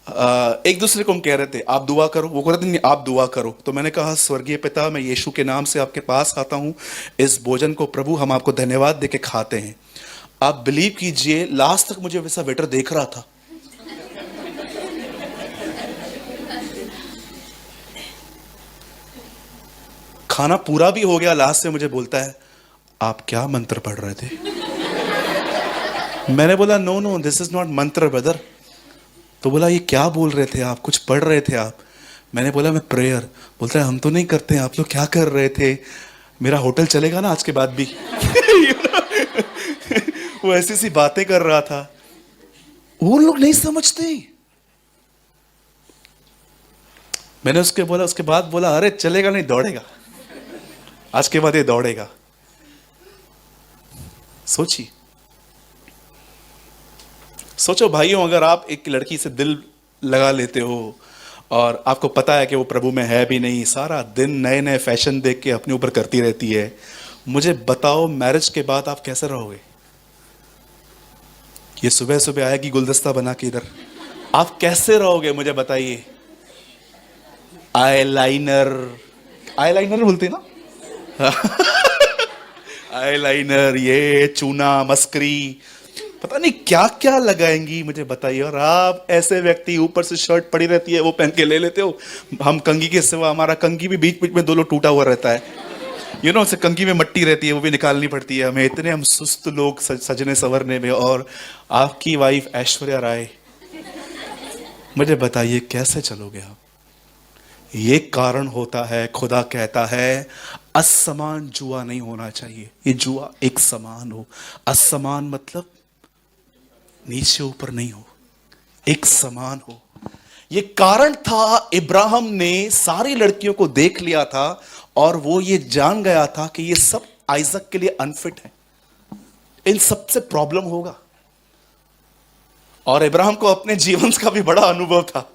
एक दूसरे को हम कह रहे थे आप दुआ करो, वो कह रहे थे नहीं आप दुआ करो। तो मैंने कहा स्वर्गीय पिता, मैं यीशु के नाम से आपके पास आता हूँ, इस भोजन को प्रभु हम आपको धन्यवाद देके खाते हैं। आप बिलीव कीजिए, लास्ट तक मुझे वैसा वेटर देख रहा था। खाना पूरा भी हो गया, लास्ट से मुझे बोलता है आप क्या मंत्र पढ़ रहे थे? मैंने बोला no no this is not mantra brother. तो बोला ये क्या बोल रहे थे आप, कुछ पढ़ रहे थे आप? मैंने बोला मैं प्रेयर। बोलता है हम तो नहीं करते हैं, आप लोग क्या कर रहे थे? मेरा होटल चलेगा ना आज के बाद भी। वो ऐसी सी बातें कर रहा था। वो लोग नहीं समझते। मैंने उसके बाद बोला अरे चलेगा नहीं, दौड़ेगा, आज के बाद ये दौड़ेगा। सोचिए, सोचो भाइयों, अगर आप एक लड़की से दिल लगा लेते हो और आपको पता है कि वो प्रभु में है भी नहीं, सारा दिन नए नए फैशन देख के अपने ऊपर करती रहती है, मुझे बताओ मैरिज के बाद आप कैसे रहोगे? ये सुबह सुबह आएगी गुलदस्ता बना के इधर, आप कैसे रहोगे मुझे बताइए? आईलाइनर, आईलाइनर बोलते हैं ना? आईलाइनर, ये चूना मस्करी, पता नहीं क्या क्या लगाएंगी मुझे बताइए। और आप ऐसे व्यक्ति, ऊपर से शर्ट पड़ी रहती है वो पहन के ले लेते हो। हम कंगी के सिवा, हमारा कंगी भी बीच बीच में दो लोग टूटा हुआ रहता है, यू नो, से कंगी में मट्टी रहती है, वो भी निकालनी पड़ती है हमें। इतने हम सुस्त लोग सजने संवरने में, और आपकी वाइफ ऐश्वर्या राय, मुझे बताइए कैसे चलोगे आप? ये कारण होता है, खुदा कहता है असमान जुआ नहीं होना चाहिए। ये जुआ एक समान हो। असमान मतलब नीचे ऊपर नहीं हो, एक समान हो। ये कारण था, इब्राहिम ने सारी लड़कियों को देख लिया था और वो ये जान गया था कि ये सब आइजक के लिए अनफिट है, इन सबसे प्रॉब्लम होगा। और इब्राहिम को अपने जीवन का भी बड़ा अनुभव था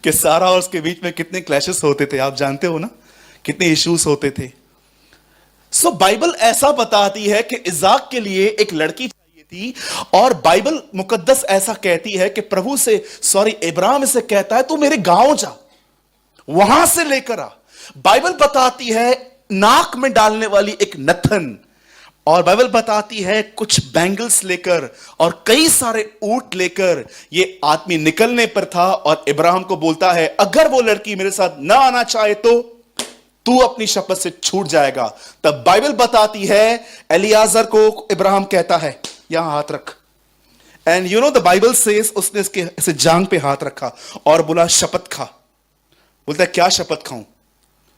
कि सारा और उसके बीच में कितने क्लैशेस होते थे, आप जानते हो ना, कितने इश्यूज होते थे। सो बाइबल ऐसा बताती है कि इजाक के लिए एक लड़की चाहिए थी, और बाइबल मुकद्दस ऐसा कहती है कि प्रभु से, सॉरी, इब्राहिम से कहता है तू मेरे गांव जा, वहां से लेकर आ। बाइबल बताती है नाक में डालने वाली एक नथन, और बाइबल बताती है कुछ बैंगल्स लेकर और कई सारे ऊंट लेकर ये आदमी निकलने पर था, और इब्राहिम को बोलता है अगर वो लड़की मेरे साथ ना आना चाहे तो तू अपनी शपथ से छूट जाएगा। तब बाइबल बताती है एलियाजर को इब्राहिम कहता है यहां हाथ रख, and you know the Bible says उसने इसके ऐसे जांग पे हाथ रखा और बोला शपथ खा। बोलता है क्या शपथ खाऊं?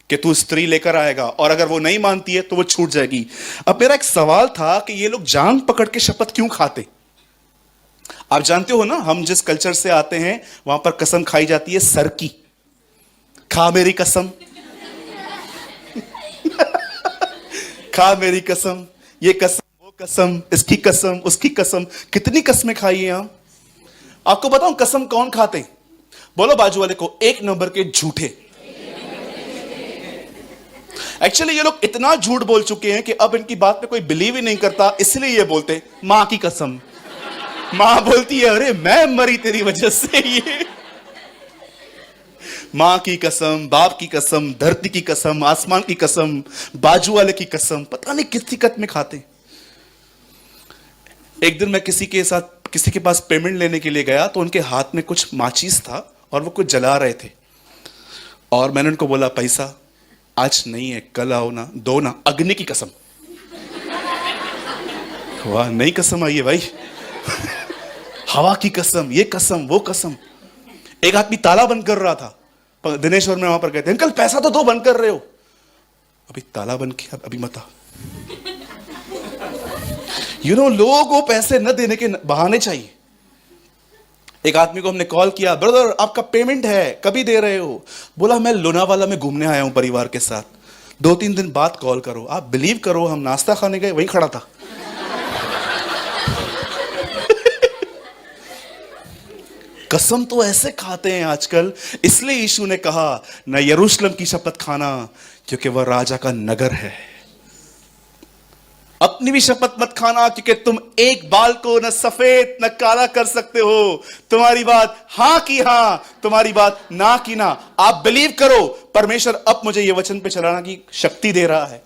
कि तू स्त्री लेकर आएगा, और अगर वो नहीं मानती है तो वो छूट जाएगी। अब मेरा एक सवाल था कि ये लोग जांग पकड़ के शपथ क्यों खाते? आप जानते हो ना, हम जिस कल्चर से आते हैं वहां पर कसम खाई जाती है सर की, खा मेरी कसम। खा मेरी कसम, ये कसम, वो कसम, इसकी कसम, उसकी कसम, कितनी कसमें खाई हैं हम। आपको बताऊं कसम कौन खाते हैं? बोलो बाजू वाले को, एक नंबर के झूठे। एक्चुअली ये लोग इतना झूठ बोल चुके हैं कि अब इनकी बात पे कोई बिलीव ही नहीं करता, इसलिए ये बोलते मां की कसम। मां बोलती है अरे मैं मरी तेरी वजह से। ये मां की कसम, बाप की कसम, धरती की कसम, आसमान की कसम, बाजू वाले की कसम, पता नहीं किस दिक्कत में खाते। एक दिन मैं किसी के पास पेमेंट लेने के लिए गया, तो उनके हाथ में कुछ माचिस था और वो कुछ जला रहे थे, और मैंने उनको बोला पैसा आज नहीं है, कल आओ ना, दो ना, अग्नि की कसम। वाह, नई कसम आई है भाई। हवा की कसम, ये कसम, वो कसम। एक आदमी ताला बंद कर रहा था दिनेश्वर में, वहां पर कहते अंकल पैसा तो दो, बंद कर रहे हो। अभी ताला बंद किया, अभी मत आ। यू नो, लोगों को पैसे न देने के बहाने चाहिए। एक आदमी को हमने कॉल किया, ब्रदर आपका पेमेंट है, कभी दे रहे हो? बोला मैं लोनावाला में घूमने आया हूं परिवार के साथ, 2-3 दिन बाद कॉल करो। आप बिलीव करो, हम नाश्ता खाने गए, वहीं खड़ा था। कसम तो ऐसे खाते हैं आजकल, इसलिए यीशु ने कहा न यरूशलेम की शपथ खाना, क्योंकि वह राजा का नगर है। अपनी भी शपथ मत खाना, क्योंकि तुम एक बाल को न सफेद न काला कर सकते हो। तुम्हारी बात हां की हां, तुम्हारी बात ना की ना। आप बिलीव करो, परमेश्वर अब मुझे यह वचन पे चलाना की शक्ति दे रहा है।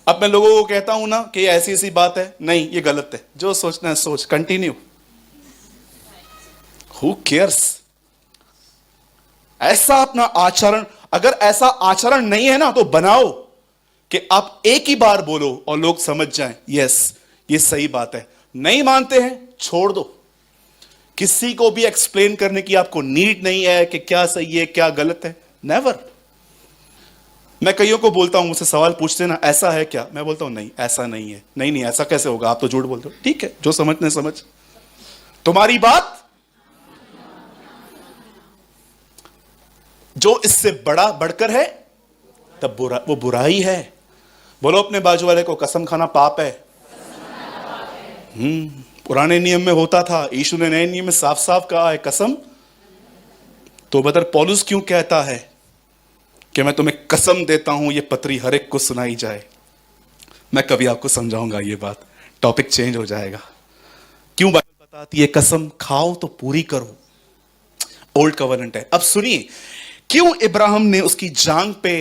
अब मैं लोगों को कहता हूं ना कि ऐसी ऐसी बात है, नहीं ये गलत है, जो सोचना है सोच, कंटिन्यू। Who cares? ऐसा अपना आचरण, अगर ऐसा आचरण नहीं है ना तो बनाओ कि आप एक ही बार बोलो और लोग समझ जाएं, यस ये सही बात है। नहीं मानते हैं, छोड़ दो। किसी को भी एक्सप्लेन करने की आपको नीड नहीं है कि क्या सही है क्या गलत है, नेवर। मैं कईयों को बोलता हूं, मुझसे सवाल पूछते ना ऐसा है क्या, मैं बोलता हूं नहीं ऐसा नहीं है। नहीं नहीं ऐसा कैसे होगा, आप तो झूठ बोलते हो। ठीक है, जो समझने समझ, तुम्हारी बात जो इससे बड़ा बढ़कर है तब वो बुराई है। बोलो अपने बाजू वाले को, कसम खाना पाप है। पुराने नियम में होता था, यीशु ने नए नियम में साफ साफ कहा है कसम। तो बदर पौलुस क्यों कहता है कि मैं तुम्हें कसम देता हूं ये पत्री हर एक को सुनाई जाए। मैं कभी आपको समझाऊंगा ये बात, टॉपिक चेंज हो जाएगा। क्यों बाइबल बताती है कसम खाओ तो पूरी करो, ओल्ड कवर्नेंट है। अब सुनिए क्यों इब्राहिम ने उसकी जांग पे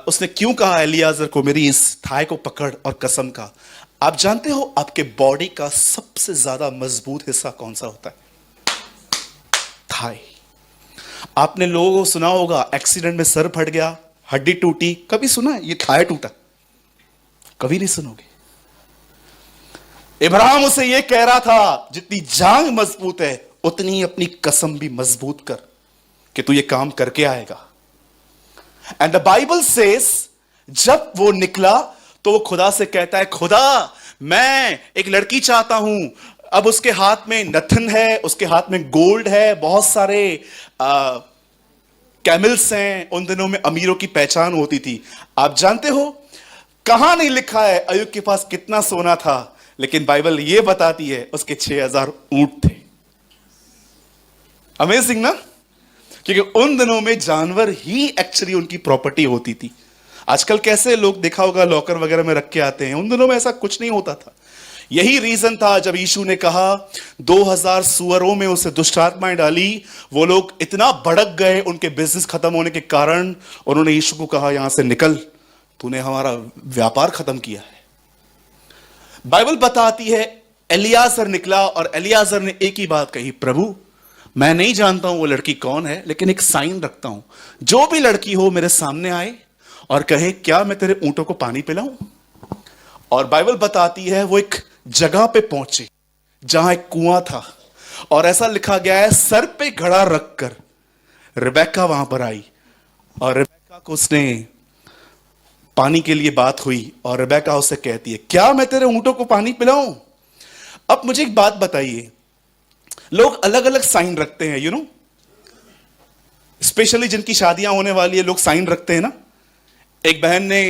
उसने क्यों कहा एलियाजर को मेरी इस थाई को पकड़ और कसम का। आप जानते हो आपके बॉडी का सबसे ज्यादा मजबूत हिस्सा कौन सा होता है? थाई। आपने लोगों को सुना होगा एक्सीडेंट में सर फट गया, हड्डी टूटी, कभी सुना है ये थाई टूटा? कभी नहीं सुनोगे। इब्राहिम उसे ये कह रहा था जितनी जांग मजबूत है उतनी ही अपनी कसम भी मजबूत कर कि तू ये काम करके आएगा। एंड द बाइबल सेज जब वो निकला तो वो खुदा से कहता है खुदा मैं एक लड़की चाहता हूं। अब उसके हाथ में नथन है, उसके हाथ में गोल्ड है, बहुत सारे कैमल्स हैं। उन दिनों में अमीरों की पहचान होती थी। आप जानते हो कहां नहीं लिखा है अय्यूब के पास कितना सोना था, लेकिन बाइबल ये बताती है उसके 6000 ऊंट थे। अमेजिंग ना, क्योंकि उन दिनों में जानवर ही एक्चुअली उनकी प्रॉपर्टी होती थी। आजकल कैसे लोग देखा होगा लॉकर वगैरह में रख के आते हैं, उन दिनों में ऐसा कुछ नहीं होता था। यही रीजन था जब यीशु ने कहा 2000 सुअरों में उसे दुष्ट आत्माएं डाली, वो लोग इतना भड़क गए उनके बिजनेस खत्म होने के कारण, उन्होंने यीशु को कहा यहां से निकल, तूने हमारा व्यापार खत्म किया है। बाइबल बताती है एलियाजर निकला और एलियाजर ने एक ही बात कही, प्रभु मैं नहीं जानता हूं वो लड़की कौन है, लेकिन एक साइन रखता हूं, जो भी लड़की हो मेरे सामने आए और कहे क्या मैं तेरे ऊंटों को पानी पिलाऊं। और बाइबल बताती है वो एक जगह पे पहुंचे जहां एक कुआं था और ऐसा लिखा गया है सर पे घड़ा रखकर रिबेका वहां पर आई और रिबेका को उसने पानी के लिए बात हुई और रिबेका उससे कहती है क्या मैं तेरे ऊंटों को पानी पिलाऊं। अब मुझे एक बात बताइए, लोग अलग अलग साइन रखते हैं, यू नो, स्पेशली जिनकी शादियां होने वाली है लोग साइन रखते हैं ना। एक बहन ने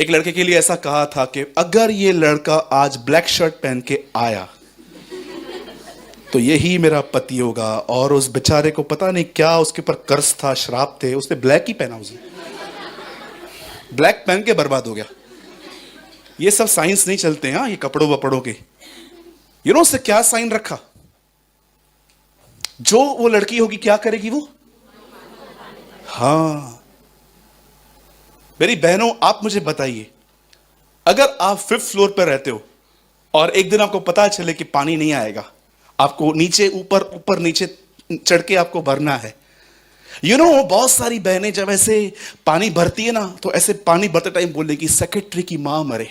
एक लड़के के लिए ऐसा कहा था कि अगर ये लड़का आज ब्लैक शर्ट पहन के आया तो यही मेरा पति होगा। और उस बेचारे को पता नहीं क्या उसके ऊपर कर्ज था, श्राप थे, उसने ब्लैक ही पहना, उसने ब्लैक पहन के बर्बाद हो गया। ये सब साइंस नहीं चलते हैं ये कपड़ों वपड़ों के। यू नो उससे क्या साइन रखा, जो वो लड़की होगी क्या करेगी वो। हाँ मेरी बहनों आप मुझे बताइए, अगर आप 5th फ्लोर पर रहते हो और एक दिन आपको पता चले कि पानी नहीं आएगा, आपको नीचे ऊपर ऊपर नीचे चढ़ के आपको भरना है। यू नो बहुत सारी बहनें जब ऐसे पानी भरती है ना तो ऐसे पानी भरते टाइम बोलेगी सेक्रेटरी की मां मरे,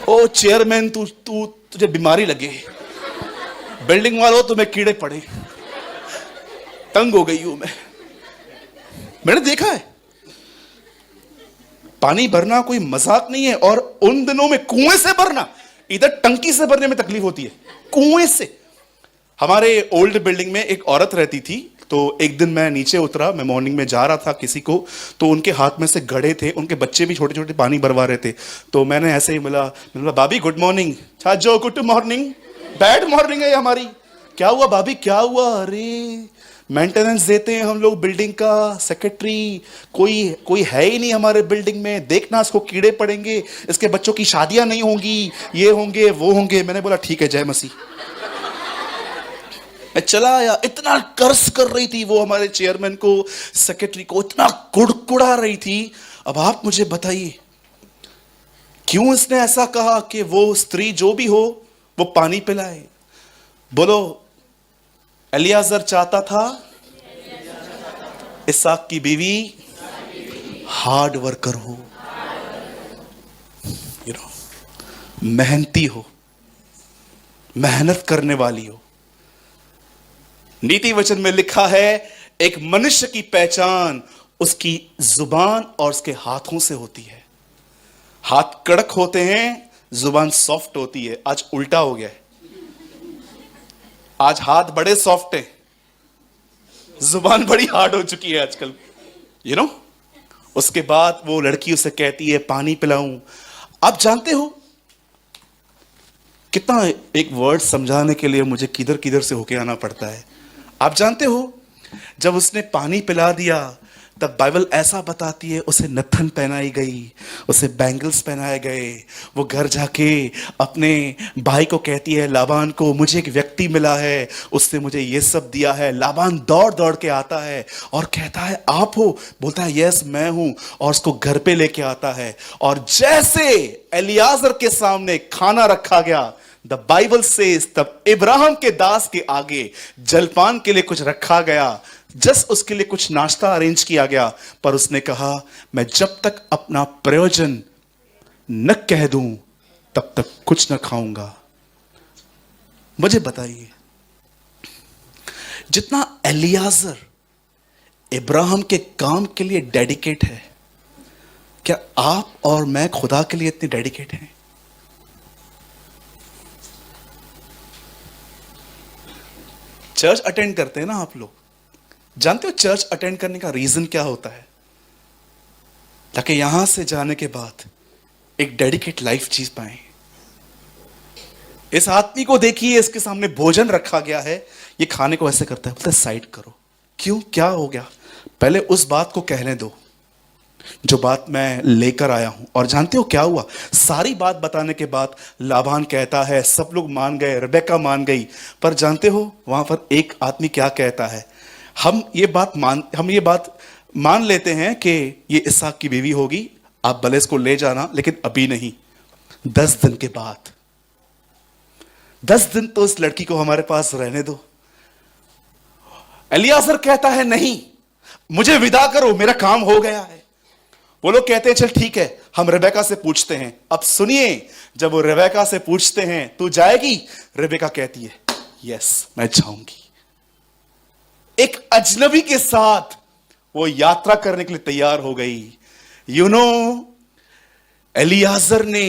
ओ चेयरमैन तुझे बीमारी लगे, बिल्डिंग वालों तुम्हें कीड़े पड़े, तंग हो गई हूं मैंने देखा है। पानी भरना कोई मजाक नहीं है। और उन दिनों में कुएं से भरना, इधर टंकी से भरने में तकलीफ होती है, कुएं से। हमारे ओल्ड बिल्डिंग में एक औरत रहती थी, तो एक दिन मैं नीचे उतरा, मैं मॉर्निंग में जा रहा था किसी को, तो उनके हाथ में से घड़े थे, उनके बच्चे भी छोटे छोटे पानी भरवा रहे थे। तो मैंने ऐसे ही बोला भाभी good morning, Chhajo good morning, bad morning है हमारी। क्या हुआ भाभी, क्या हुआ? अरे मेंटेनेंस देते हैं हम लोग बिल्डिंग का, सेक्रेटरी कोई कोई है ही नहीं हमारे बिल्डिंग में, देखना इसको कीड़े पड़ेंगे, इसके बच्चों की शादियां नहीं होंगी, ये होंगे वो होंगे। मैंने बोला ठीक है, जय मसीह। मैं चला आया। इतना कर्स कर रही थी वो हमारे चेयरमैन को, सेक्रेटरी को, इतना कुड़कुड़ा रही थी। अब आप मुझे बताइए क्यों इसने ऐसा कहा कि वो स्त्री जो भी हो वो पानी पिलाए? बोलो, एलियाजर चाहता था इसहाक की बीवी हार्ड वर्कर हो, मेहनती हो, मेहनत करने वाली हो। नीति वचन में लिखा है एक मनुष्य की पहचान उसकी जुबान और उसके हाथों से होती है। हाथ कड़क होते हैं, जुबान सॉफ्ट होती है। आज उल्टा हो गया है, आज हाथ बड़े सॉफ्ट हैं, जुबान बड़ी हार्ड हो चुकी है आजकल, उसके बाद वो लड़की उसे कहती है पानी पिलाऊं। आप जानते हो कितना एक वर्ड समझाने के लिए मुझे किधर किधर से होके आना पड़ता है। आप जानते हो जब उसने पानी पिला दिया तब बाइबल ऐसा बताती है उसे नथन पहनाई गई, उसे बैंगल्स पहनाए गए। वो घर जाके अपने भाई को कहती है, लाबान को, मुझे एक व्यक्ति मिला है, उसने मुझे ये सब दिया है। लाबान दौड़ दौड़ के आता है और कहता है आप हो? बोलता है यस मैं हूं, और उसको घर पे लेके आता है। और जैसे एलियाजर के सामने खाना रखा गया, द बाइबल सेज तब इब्राहिम के दास के आगे जलपान के लिए कुछ रखा गया, जस्ट उसके लिए कुछ नाश्ता अरेंज किया गया, पर उसने कहा मैं जब तक अपना प्रयोजन न कह दूं तब तक कुछ न खाऊंगा। मुझे बताइए, जितना एलियाजर इब्राहिम के काम के लिए डेडिकेट है, क्या आप और मैं खुदा के लिए इतने डेडिकेट हैं? चर्च अटेंड करते हैं ना आप लोग, जानते हो चर्च अटेंड करने का रीजन क्या होता है? ताकि यहां से जाने के बाद एक डेडिकेट लाइफ जी पाए। इस आदमी को देखिए, इसके सामने भोजन रखा गया है, ये खाने को ऐसे करता है, बोलता है साइड करो। क्यों, क्या हो गया? पहले उस बात को कहने दो जो बात मैं लेकर आया हूं। और जानते हो क्या हुआ? सारी बात बताने के बाद लाबान कहता है, सब लोग मान गए, रेबेका मान गई, पर जानते हो वहां पर एक आदमी क्या कहता है? हम ये बात मान लेते हैं कि ये इसहाक की बीवी होगी, आप भले इसको ले जाना, लेकिन अभी नहीं, 10 दिन के बाद। 10 दिन तो इस लड़की को हमारे पास रहने दो। एलियाजर कहता है नहीं, मुझे विदा करो, मेरा काम हो गया है। वो लोग कहते हैं चल ठीक है, हम रेबेका से पूछते हैं। अब सुनिए, जब वो रेबेका से पूछते हैं तू जाएगी, रेबेका कहती है यस मैं जाऊंगी। एक अजनबी के साथ वो यात्रा करने के लिए तैयार हो गई। एलियाजर ने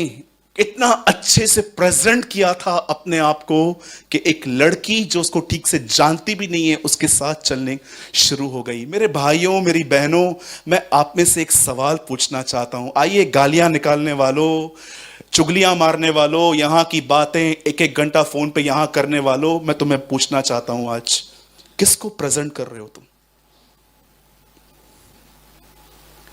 इतना अच्छे से प्रेजेंट किया था अपने आप को कि एक लड़की जो उसको ठीक से जानती भी नहीं है उसके साथ चलने शुरू हो गई। मेरे भाइयों, मेरी बहनों, मैं आप में से एक सवाल पूछना चाहता हूं। आइए, गालियां निकालने वालों, चुगलियां मारने वालों, यहां की बातें एक एक घंटा फोन पे यहां करने वालों, मैं तुम्हें पूछना चाहता हूं आज, किसको प्रेजेंट कर रहे हो तुम?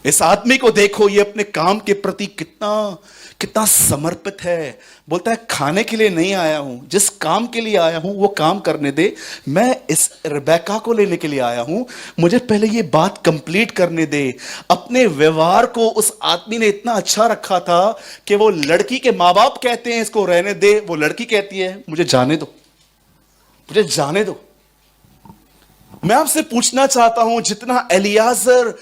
इस आदमी को देखो, ये अपने काम के प्रति कितना समर्पित है। बोलता है खाने के लिए नहीं आया हूं, जिस काम के लिए आया हूं वो काम करने दे। मैं इस रेबेका को लेने के लिए आया हूं, मुझे पहले ये बात कंप्लीट करने दे। अपने व्यवहार को उस आदमी ने इतना अच्छा रखा था कि वो लड़की के माँ बाप कहते हैं इसको रहने दे, वो लड़की कहती है मुझे जाने दो, मुझे जाने दो। मैं आपसे पूछना चाहता हूं, जितना एलियाजर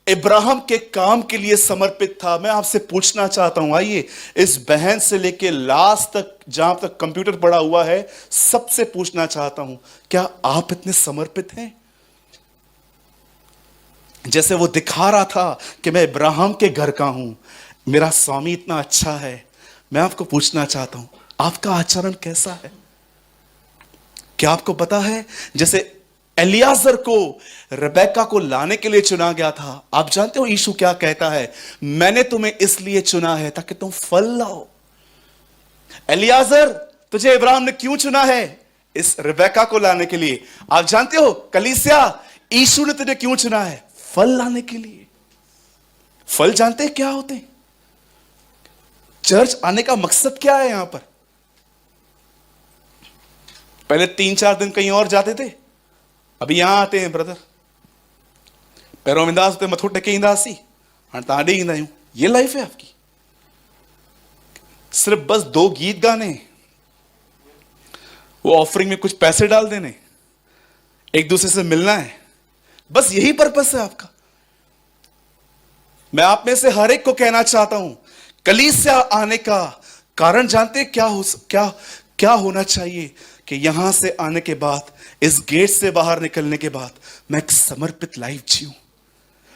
इब्राहिम के काम के लिए समर्पित था, मैं आपसे पूछना चाहता हूं, आइए इस बहन से लेके लास्ट तक, जहां तक कंप्यूटर पड़ा हुआ है, सबसे पूछना चाहता हूं, क्या आप इतने समर्पित हैं? जैसे वो दिखा रहा था कि मैं इब्राहिम के घर का हूं, मेरा स्वामी इतना अच्छा है। मैं आपको पूछना चाहता हूं, आपका आचरण कैसा है? क्या आपको पता है, जैसे एलियाजर को रेबेका को लाने के लिए चुना गया था, आप जानते हो यीशु क्या कहता है? मैंने तुम्हें इसलिए चुना है ताकि तुम फल लाओ। एलियाजर तुझे इब्राहिम ने क्यों चुना है? इस रिबेका को लाने के लिए। आप जानते हो कलीसिया, यीशु ने तुझे क्यों चुना है? फल लाने के लिए। फल जानते हैं क्या होते हैं? चर्च आने का मकसद क्या है? यहां पर पहले 3-4 दिन कहीं और जाते थे, अभी यहां आते हैं ब्रदर। पैरों में दास होते मथो टेके इंदासी हाँ ताड़े इंदा यूं। ये लाइफ है आपकी? सिर्फ बस 2 गीत गाने, वो ऑफरिंग में कुछ पैसे डाल देने, एक दूसरे से मिलना है, बस यही पर्पस है आपका? मैं आप में से हर एक को कहना चाहता हूं, कलीसिया आने का कारण जानते हैं क्या होना चाहिए? कि यहां से आने के बाद, इस गेट से बाहर निकलने के बाद, मैं एक समर्पित लाइफ जीऊं,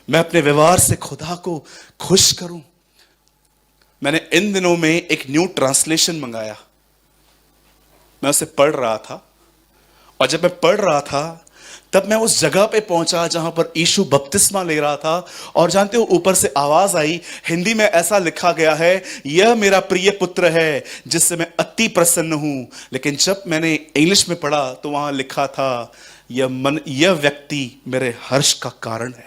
मैं अपने व्यवहार से खुदा को खुश करूं। मैंने इन दिनों में एक न्यू ट्रांसलेशन मंगाया, मैं उसे पढ़ रहा था, और जब मैं पढ़ रहा था तब मैं उस जगह पे पहुंचा जहां पर यीशु बपतिस्मा ले रहा था, और जानते हो ऊपर से आवाज आई, हिंदी में ऐसा लिखा गया है, यह मेरा प्रिय पुत्र है जिससे मैं अति प्रसन्न हूं। लेकिन जब मैंने इंग्लिश में पढ़ा तो वहां लिखा था, यह व्यक्ति मेरे हर्ष का कारण है,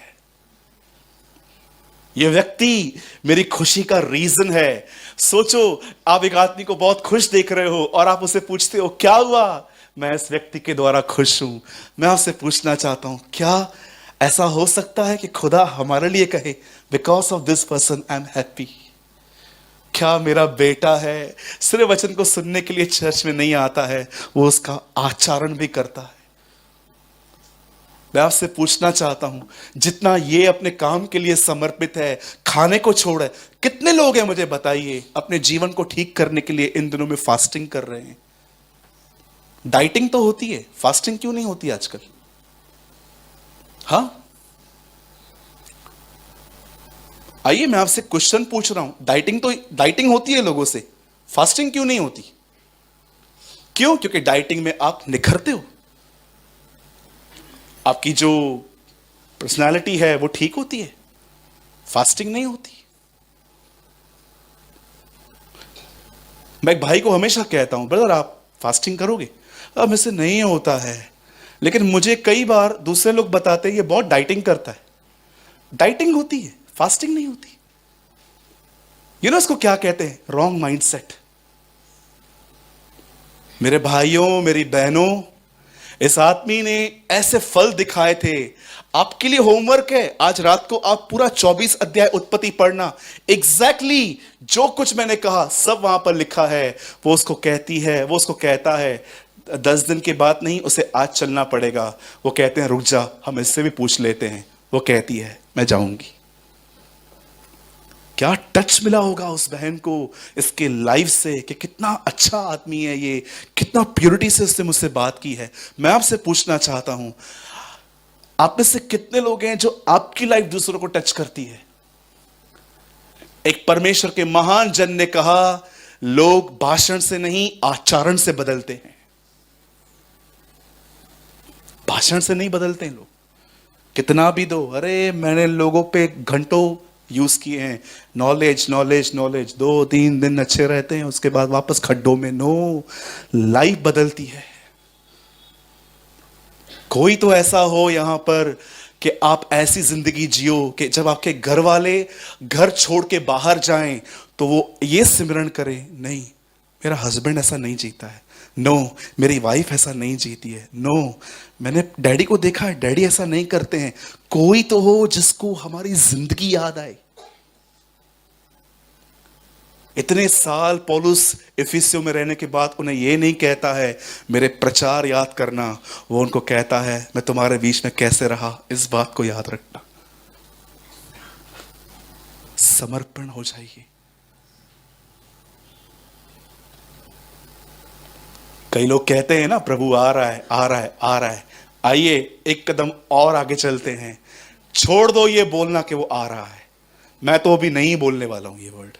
यह व्यक्ति मेरी खुशी का रीजन है। सोचो, आप एक आदमी को बहुत खुश देख रहे हो और आप उसे पूछते हो क्या हुआ? मैं इस व्यक्ति के द्वारा खुश हूं। मैं आपसे पूछना चाहता हूं, क्या ऐसा हो सकता है कि खुदा हमारे लिए कहे, because of this person I am happy? क्या मेरा बेटा है, सिर्फ वचन को सुनने के लिए चर्च में नहीं आता है, वो उसका आचरण भी करता है। मैं आपसे पूछना चाहता हूं, जितना ये अपने काम के लिए समर्पित है, खाने को छोड़ है, कितने लोग हैं मुझे बताइए अपने जीवन को ठीक करने के लिए इन दिनों में फास्टिंग कर रहे हैं? डाइटिंग तो होती है, फास्टिंग क्यों नहीं होती आजकल? हाँ, आइए मैं आपसे क्वेश्चन पूछ रहा हूं, डाइटिंग होती है लोगों से, फास्टिंग क्यों नहीं होती? क्यों? क्योंकि डाइटिंग में आप निखरते हो, आपकी जो पर्सनालिटी है वो ठीक होती है, फास्टिंग नहीं होती। मैं एक भाई को हमेशा कहता हूं, ब्रदर आप फास्टिंग करोगे? अब मुझसे नहीं होता है, लेकिन मुझे कई बार दूसरे लोग बताते हैं ये बहुत डाइटिंग करता है। डाइटिंग होती है, फास्टिंग नहीं होती। इसको क्या कहते हैं? Wrong mindset. मेरे भाइयों, मेरी बहनों, इस आदमी ने ऐसे फल दिखाए थे। आपके लिए होमवर्क है, आज रात को आप पूरा 24 अध्याय उत्पत्ति पढ़ना। एग्जैक्टली जो कुछ मैंने कहा सब वहां पर लिखा है। वो उसको कहती है, वो उसको कहता है 10 दिन के बाद नहीं, उसे आज चलना पड़ेगा। वो कहते हैं रुक जा, हम इससे भी पूछ लेते हैं। वो कहती है मैं जाऊंगी। क्या टच मिला होगा उस बहन को इसके लाइफ से कि कितना अच्छा आदमी है ये, कितना प्योरिटी से उसने मुझसे बात की है। मैं आपसे पूछना चाहता हूं, आप में से कितने लोग हैं जो आपकी लाइफ दूसरों को टच करती है? एक परमेश्वर के महान जन ने कहा, लोग भाषण से नहीं आचरण से बदलते हैं। भाषण से नहीं बदलते हैं लोग, कितना भी दो। अरे मैंने लोगों पे घंटों यूज किए हैं, नॉलेज नॉलेज नॉलेज, 2-3 दिन अच्छे रहते हैं, उसके बाद वापस खड्डों में। नो, लाइफ बदलती है। कोई तो ऐसा हो यहां पर कि आप ऐसी जिंदगी जियो कि जब आपके घर वाले घर छोड़ के बाहर जाएं तो वो ये सिमरण करें, नहीं मेरा हस्बैंड ऐसा नहीं जीता है, नो मेरी वाइफ ऐसा नहीं जीती है, नो मैंने डैडी को देखा है, डैडी ऐसा नहीं करते हैं। कोई तो हो जिसको हमारी जिंदगी याद आए। इतने साल पौलुस इफिसियों में रहने के बाद उन्हें यह नहीं कहता है मेरे प्रचार याद करना, वो उनको कहता है मैं तुम्हारे बीच में कैसे रहा, इस बात को याद रखना। समर्पण हो जाइए। कई लोग कहते हैं ना प्रभु आ रहा है आ रहा है आ रहा है। आइए एक कदम और आगे चलते हैं। छोड़ दो ये बोलना कि वो आ रहा है। मैं तो अभी नहीं बोलने वाला हूं ये वर्ड,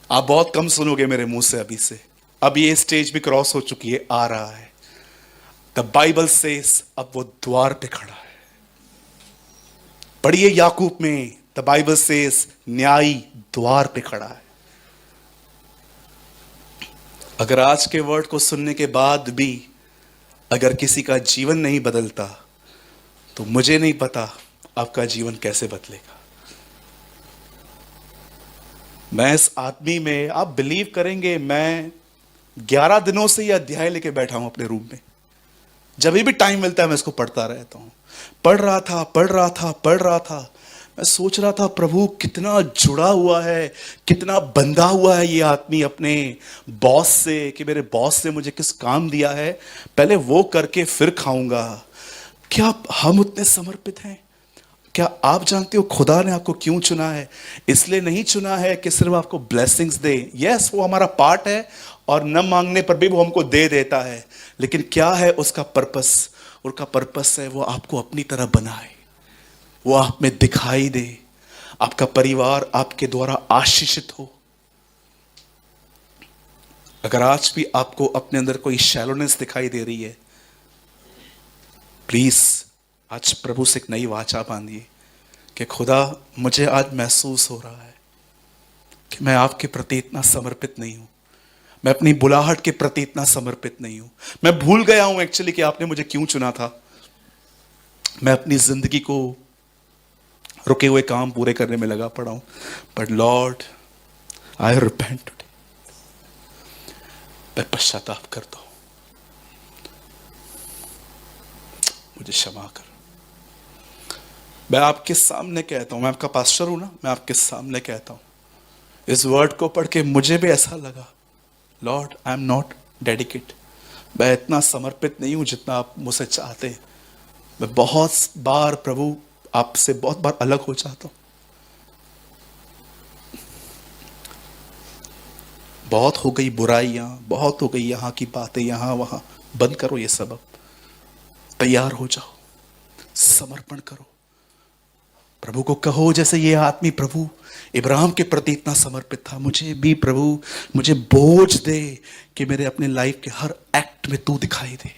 आप बहुत कम सुनोगे मेरे मुंह से अभी से। अब ये स्टेज भी क्रॉस हो चुकी है, आ रहा है। द बाइबल सेज अब वो द्वार पे खड़ा है। पढ़िए याकूब में, द बाइबल सेज न्यायी द्वार पे खड़ा है। अगर आज के वर्ड को सुनने के बाद भी अगर किसी का जीवन नहीं बदलता, तो मुझे नहीं पता आपका जीवन कैसे बदलेगा। मैं इस आदमी में, आप बिलीव करेंगे, मैं 11 दिनों से ये अध्याय लेके बैठा हूं अपने रूम में। जब भी टाइम मिलता है मैं इसको पढ़ता रहता हूं। पढ़ रहा था। मैं सोच रहा था, प्रभु कितना जुड़ा हुआ है, कितना बंधा हुआ है ये आदमी अपने बॉस से, कि मेरे बॉस से मुझे किस काम दिया है, पहले वो करके फिर खाऊंगा। क्या हम उतने समर्पित हैं? क्या आप जानते हो खुदा ने आपको क्यों चुना है? इसलिए नहीं चुना है कि सिर्फ आपको ब्लेसिंग्स दे। यस, वो हमारा पार्ट है और न मांगने पर भी वो हमको दे देता है, लेकिन क्या है उसका पर्पस? उसका पर्पस है वो आपको अपनी तरह बनाए, वो आप में दिखाई दे, आपका परिवार आपके द्वारा आशीषित हो। अगर आज भी आपको अपने अंदर कोई शैलोनेस दिखाई दे रही है, प्लीज आज प्रभु से एक नई वाचा बांधिए कि खुदा, मुझे आज महसूस हो रहा है कि मैं आपके प्रति इतना समर्पित नहीं हूं, मैं अपनी बुलाहट के प्रति इतना समर्पित नहीं हूं। मैं भूल गया हूं एक्चुअली कि आपने मुझे क्यों चुना था। मैं अपनी जिंदगी को रुके हुए काम पूरे करने में लगा पड़ा हूं। But Lord, I repent today, मैं पश्चाताप करता हूं, मुझे क्षमा कर। मैं आपके सामने कहता हूं, मैं आपका पास्टर हूं ना, मैं आपके सामने कहता हूं, इस वर्ड को पढ़ के मुझे भी ऐसा लगा, Lord I am not dedicate, मैं इतना समर्पित नहीं हूं जितना आप मुझसे चाहते हैं। मैं बहुत बार प्रभु आपसे बहुत बार अलग हो जाता हूं। बहुत हो गई बुराइयां, बहुत हो गई यहां की बातें, यहां वहां। बंद करो ये सब, अब तैयार हो जाओ, समर्पण करो। प्रभु को कहो जैसे ये आदमी प्रभु इब्राहिम के प्रति इतना समर्पित था, मुझे भी प्रभु, मुझे बोझ दे कि मेरे अपने लाइफ के हर एक्ट में तू दिखाई दे।